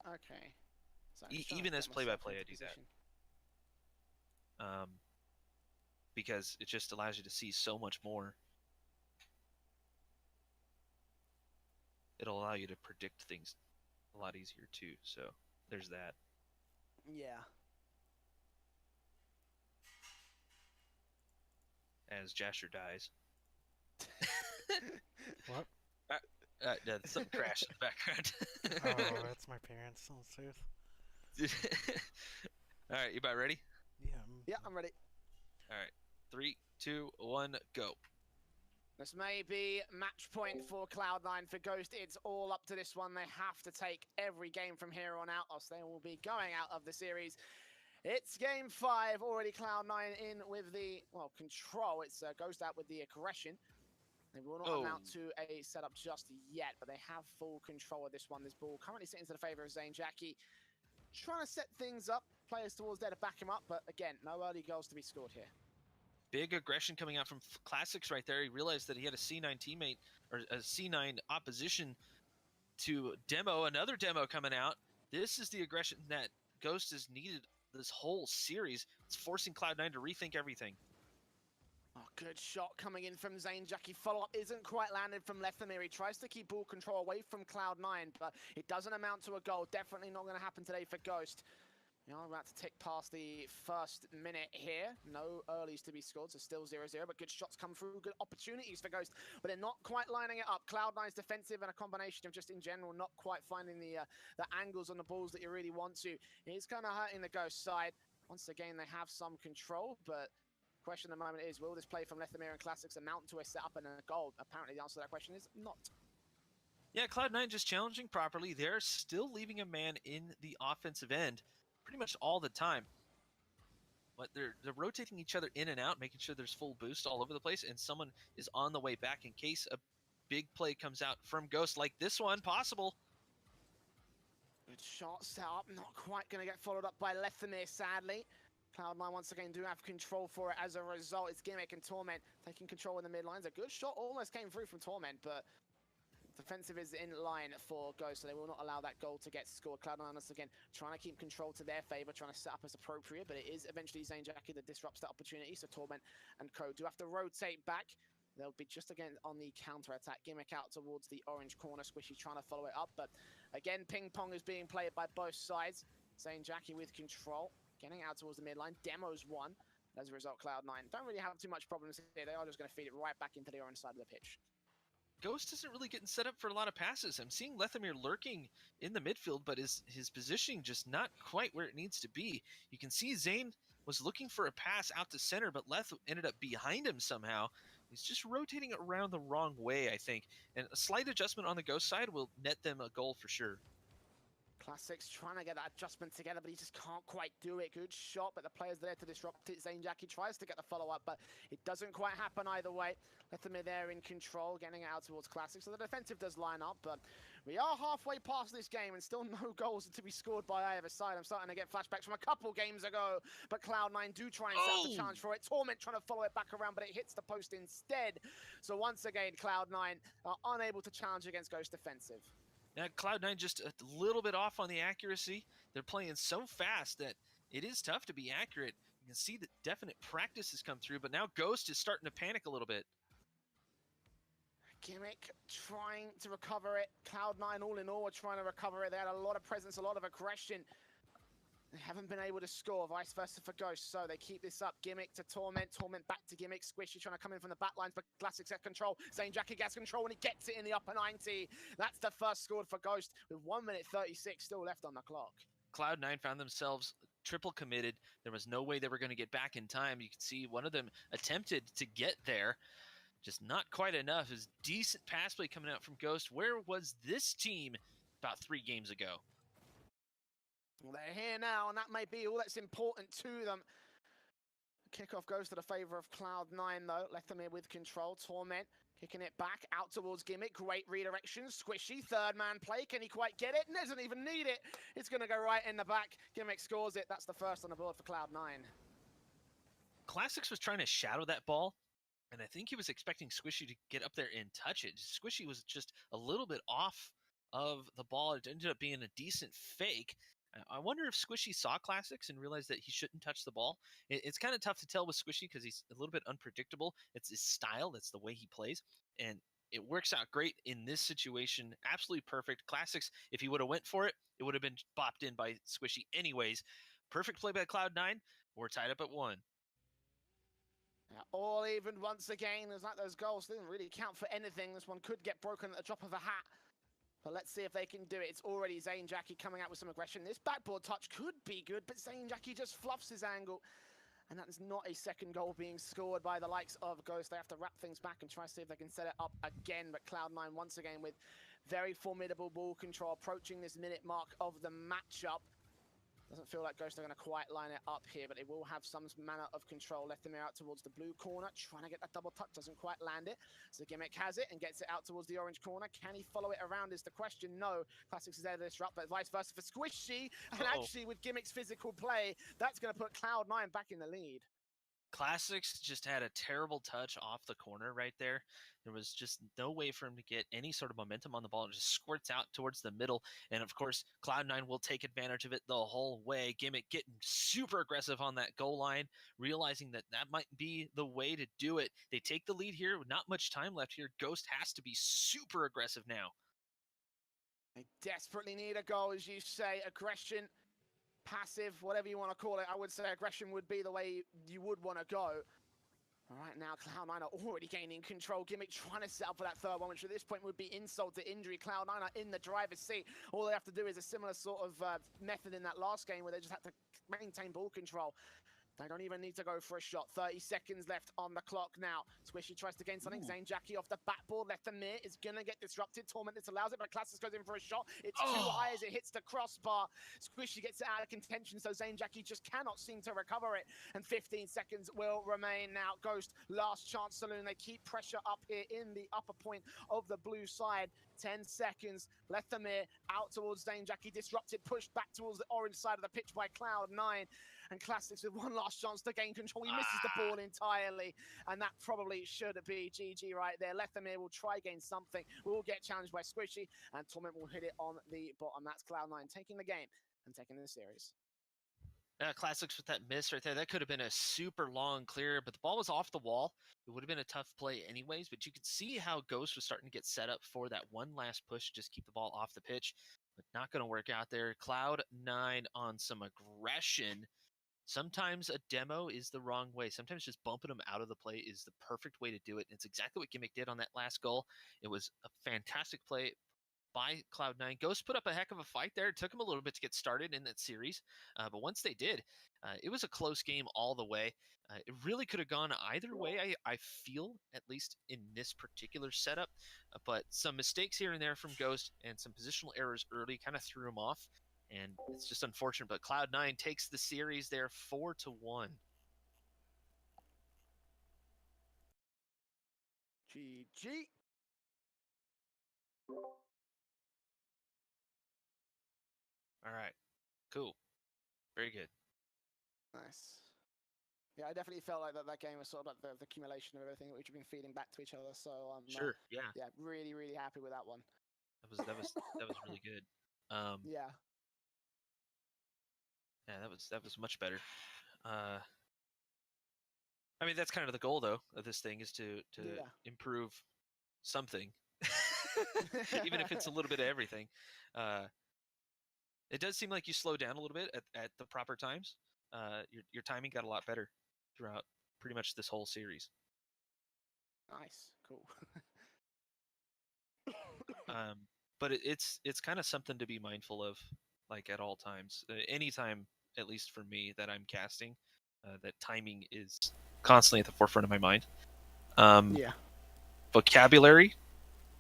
Okay. So even as play-by-play, I do that. Because it just allows you to see so much more. It'll allow you to predict things a lot easier too. So there's that. Yeah. As Jasher dies. What? Something crashed in the background. Oh, that's my parents. On Sooth. All right, you about ready? Yeah. I'm ready. All right, 3, 2, 1, go. This may be match point for Cloud9. For Ghost, it's all up to this one. They have to take every game from here on out, else they will be going out of the series. It's game 5, already Cloud9 in with the, control. It's Ghost out with the aggression. They will not amount to a setup just yet, but they have full control of this one. This ball currently sitting to the favor of Zane Jackie. Trying to set things up, players towards there to back him up, but again, no early goals to be scored here. Big aggression coming out from Classics right there. He realized that he had a C9 teammate, or a C9 opposition to demo, another demo coming out. This is the aggression that Ghost has needed this whole series. It's forcing Cloud9 to rethink everything. Oh, good shot coming in from Zane Jackie. Follow-up isn't quite landed from Lethamir. He tries to keep ball control away from Cloud9, but it doesn't amount to a goal. Definitely not going to happen today for Ghost. You know, we're about to tick past the first minute here. No earlies to be scored, so still 0-0, but good shots come through, good opportunities for Ghost, but they're not quite lining it up. Cloud9's defensive and a combination of just in general not quite finding the angles on the balls that you really want to. It's kind of hurting the Ghost side. Once again, they have some control, but question at the moment is, will this play from Lethamir and Classics amount to a setup and a goal? Apparently the answer to that question is not. Yeah, Cloud9 just challenging properly. They're still leaving a man in the offensive end pretty much all the time. But they're rotating each other in and out, making sure there's full boost all over the place, and someone is on the way back in case a big play comes out from Ghost like this one, possible. Good shot set up, not quite going to get followed up by Lethamir, sadly. Cloud9 once again do have control for it as a result. It's Gimmick and Torment taking control in the mid lines. A good shot almost came through from Torment, but defensive is in line for Ghost, so they will not allow that goal to get scored. Cloud9 once again trying to keep control to their favor, trying to set up as appropriate, but it is eventually Zanejaki that disrupts that opportunity, so Torment and Co do have to rotate back. They'll be just again on the counter-attack. Gimmick out towards the orange corner. Squishy trying to follow it up, but again, ping-pong is being played by both sides. Zanejaki with control, getting out towards the midline. Demo's one. As a result, Cloud9 don't really have too much problems here. They are just going to feed it right back into the orange side of the pitch. Ghost isn't really getting set up for a lot of passes. I'm seeing Lethamir lurking in the midfield, but his positioning just not quite where it needs to be. You can see Zane was looking for a pass out to center, but Leth ended up behind him somehow. He's just rotating around the wrong way, I think. And a slight adjustment on the Ghost side will net them a goal for sure. Classics trying to get that adjustment together, but he just can't quite do it. Good shot, but the player's there to disrupt it. Zanejaki tries to get the follow-up, but it doesn't quite happen either way. Lethamir there in control, getting it out towards Classics. So the defensive does line up, but we are halfway past this game and still no goals to be scored by either side. I'm starting to get flashbacks from a couple games ago, but Cloud9 do try and set up the challenge for it. Torment trying to follow it back around, but it hits the post instead. So once again, Cloud9 are unable to challenge against Ghost defensive. Now, Cloud9 just a little bit off on the accuracy. They're playing so fast that it is tough to be accurate. You can see that definite practice has come through, but now Ghost is starting to panic a little bit. Gimmick trying to recover it. Cloud9 all in all are trying to recover it. They had a lot of presence, a lot of aggression. They haven't been able to score, vice versa for Ghost, so they keep this up. Gimmick to Torment, Torment back to Gimmick. Squishy trying to come in from the back lines, but Classics at control. Zanejaki gets control and he gets it in the upper 90. That's the first scored for Ghost with 1 minute 36 still left on the clock. Cloud9 found themselves triple committed. There was no way they were going to get back in time. You can see one of them attempted to get there. Just not quite enough. It was decent pass play coming out from Ghost. Where was this team about 3 games ago? Well, they're here now, and that may be all that's important to them. Kickoff goes to the favor of Cloud9, though. Lethamir with control. Torment kicking it back out towards Gimmick. Great redirection. Squishy, third man play. Can he quite get it? Doesn't even need it. It's going to go right in the back. Gimmick scores it. That's the first on the board for Cloud9. Classics was trying to shadow that ball, and I think he was expecting Squishy to get up there and touch it. Squishy was just a little bit off of the ball. It ended up being a decent fake. I wonder if Squishy saw Classics and realized that he shouldn't touch the ball. It's kind of tough to tell with Squishy because he's a little bit unpredictable. It's his style. That's the way he plays. And it works out great in this situation. Absolutely perfect. Classics, if he would have went for it, it would have been bopped in by Squishy anyways. Perfect play by Cloud9. We're tied up at 1. All even once again. There's like those goals didn't really count for anything. This one could get broken at the drop of a hat. But let's see if they can do it. It's already Zanejaki coming out with some aggression. This backboard touch could be good, but Zanejaki just fluffs his angle. And that is not a second goal being scored by the likes of Ghost. They have to wrap things back and try to see if they can set it up again. But Cloud9 once again with very formidable ball control, approaching this minute mark of the matchup. Doesn't feel like Ghost are going to quite line it up here, but they will have some manner of control. Lethamir out towards the blue corner, trying to get that double touch, doesn't quite land it. So Gimmick has it and gets it out towards the orange corner. Can he follow it around is the question. No, Classics is there to disrupt, but vice versa for Squishy. And actually with Gimmick's physical play, that's going to put Cloud9 back in the lead. Classics just had a terrible touch off the corner right there. There was just no way for him to get any sort of momentum on the ball. It just squirts out towards the middle. And of course, Cloud9 will take advantage of it the whole way. Gimmick getting super aggressive on that goal line, realizing that that might be the way to do it. They take the lead here with not much time left here. Ghost has to be super aggressive now. They desperately need a goal, as you say. Aggression, passive, whatever you want to call it. I would say aggression would be the way you would want to go. All right, now Cloud9 are already gaining control. Gimmick trying to set up for that third one, which at this point would be insult to injury. Cloud9 are in the driver's seat. All they have to do is a similar sort of method in that last game where they just have to maintain ball control. They don't even need to go for a shot. 30 seconds left on the clock now. Squishy tries to gain something. Zane Jackie off the backboard. Lethamir is going to get disrupted. Torment disallows it, but Classics goes in for a shot. It's too high as it hits the crossbar. Squishy gets it out of contention, so Zane Jackie just cannot seem to recover it. And 15 seconds will remain now. Ghost, last chance saloon. They keep pressure up here in the upper point of the blue side. 10 seconds. Lethamir out towards Zane Jackie. Disrupted, pushed back towards the orange side of the pitch by Cloud9. And Classics with one last chance to gain control. He misses the ball entirely, and that probably should be GG right there. Lethamir will try gain something. Will get challenged by Squishy, and Torment will hit it on the bottom. That's Cloud9 taking the game and taking the series. Classics with that miss right there. That could have been a super long clear, but the ball was off the wall. It would have been a tough play anyways, but you could see how Ghost was starting to get set up for that one last push to just keep the ball off the pitch, but not going to work out there. Cloud9 on some aggression. Sometimes a demo is the wrong way. Sometimes just bumping them out of the play is the perfect way to do it. And it's exactly what Gimmick did on that last goal. It was a fantastic play by Cloud9. Ghost put up a heck of a fight there. It took him a little bit to get started in that series. But once they did, it was a close game all the way. It really could have gone either way, I feel, at least in this particular setup. But some mistakes here and there from Ghost and some positional errors early kind of threw him off. And it's just unfortunate, but Cloud9 takes the series there 4-1. GG. All right, cool, very good. Nice. Yeah, I definitely felt like that game was sort of like the accumulation of everything which we've been feeding back to each other. So Sure, yeah. Yeah, really, really happy with that one. That was really good. Yeah. Yeah, that was much better. I mean, that's kind of the goal, though, of this thing is to improve something, even if it's a little bit of everything. It does seem like you slowed down a little bit at the proper times. Your timing got a lot better throughout pretty much this whole series. Nice, cool. But it's kind of something to be mindful of, like at all times. Anytime, at least for me, that I'm casting, that timing is constantly at the forefront of my mind. Yeah. Vocabulary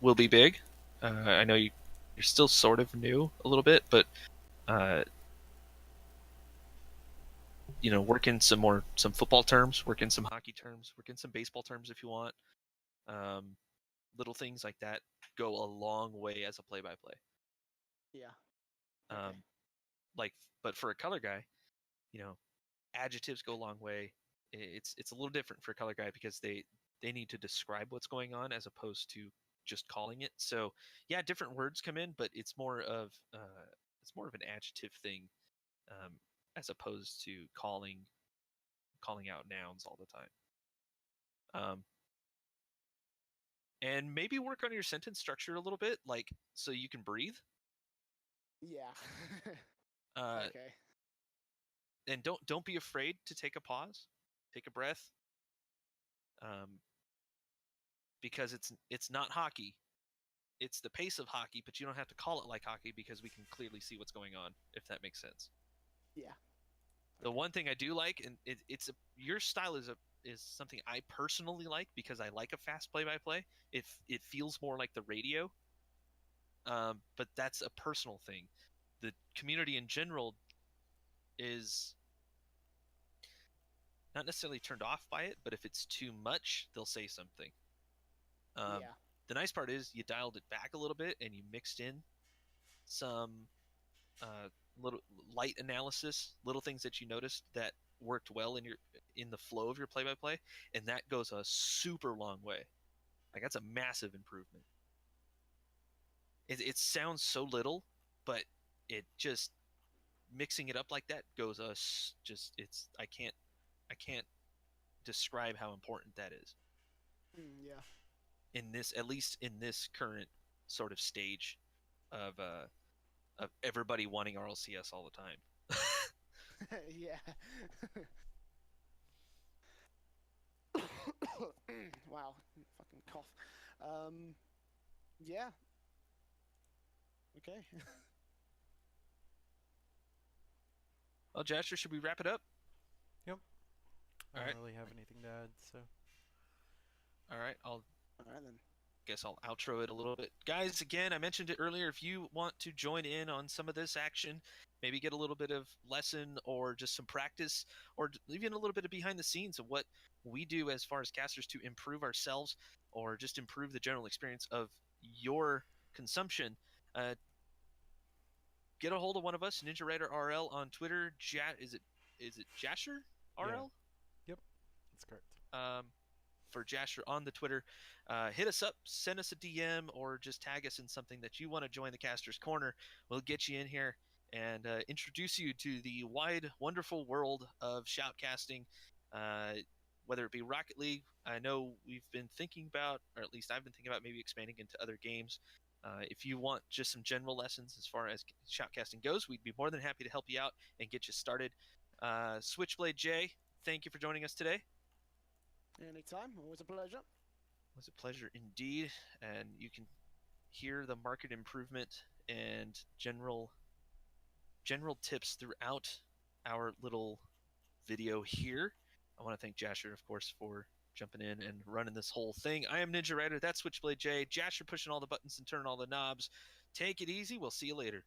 will be big. I know you're still sort of new a little bit, but work in some football terms, work in some hockey terms, work in some baseball terms if you want. Little things like that go a long way as a play-by-play. Yeah. Okay. But for a color guy, adjectives go a long way. It's a little different for a color guy because they need to describe what's going on as opposed to just calling it. So yeah, different words come in, but it's more of an adjective thing, as opposed to calling out nouns all the time. And maybe work on your sentence structure a little bit, so you can breathe. Yeah. Okay. And don't be afraid to take a pause, take a breath. Because it's not hockey. It's the pace of hockey, but you don't have to call it like hockey because we can clearly see what's going on, if that makes sense. Yeah. The one thing I do like, and your style is something I personally like because I like a fast play-by-play. It feels more like the radio. But that's a personal thing. The community in general is not necessarily turned off by it, but if it's too much, they'll say something. Yeah. The nice part is you dialed it back a little bit and you mixed in some little light analysis, little things that you noticed that worked well in the flow of your play-by-play, and that goes a super long way. Like, that's a massive improvement. It sounds so little, but it just mixing it up like that goes I can't describe how important that is. Yeah. At least in this current sort of stage of everybody wanting RLCS all the time. Yeah. Wow, fucking cough. Yeah. Okay. Well, Jasher, should we wrap it up? Yep. I All right. don't really have anything to add, so. All right, All right then. guess I'll outro it a little bit. Guys, again, I mentioned it earlier. If you want to join in on some of this action, maybe get a little bit of lesson or just some practice, or even a little bit of behind the scenes of what we do as far as casters to improve ourselves or just improve the general experience of your consumption, get a hold of one of us, Ninjarider RL on Twitter. Is it Jasher RL? Yep, that's correct. For Jasher on the Twitter. Hit us up, send us a DM, or just tag us in something that you want to join the Caster's Corner. We'll get you in here and introduce you to the wide, wonderful world of shoutcasting. Whether it be Rocket League, I know we've been thinking about, or at least I've been thinking about maybe expanding into other games. If you want just some general lessons as far as shoutcasting goes, we'd be more than happy to help you out and get you started. SwitchBladeJay, thank you for joining us today. Anytime. Always a pleasure. It was a pleasure indeed, and you can hear the market improvement and general tips throughout our little video here. I want to thank Jasher, of course, for jumping in and running this whole thing. I am Ninjarider. That's SwitchBladeJay. Jasher pushing all the buttons and turning all the knobs. Take it easy. We'll see you later.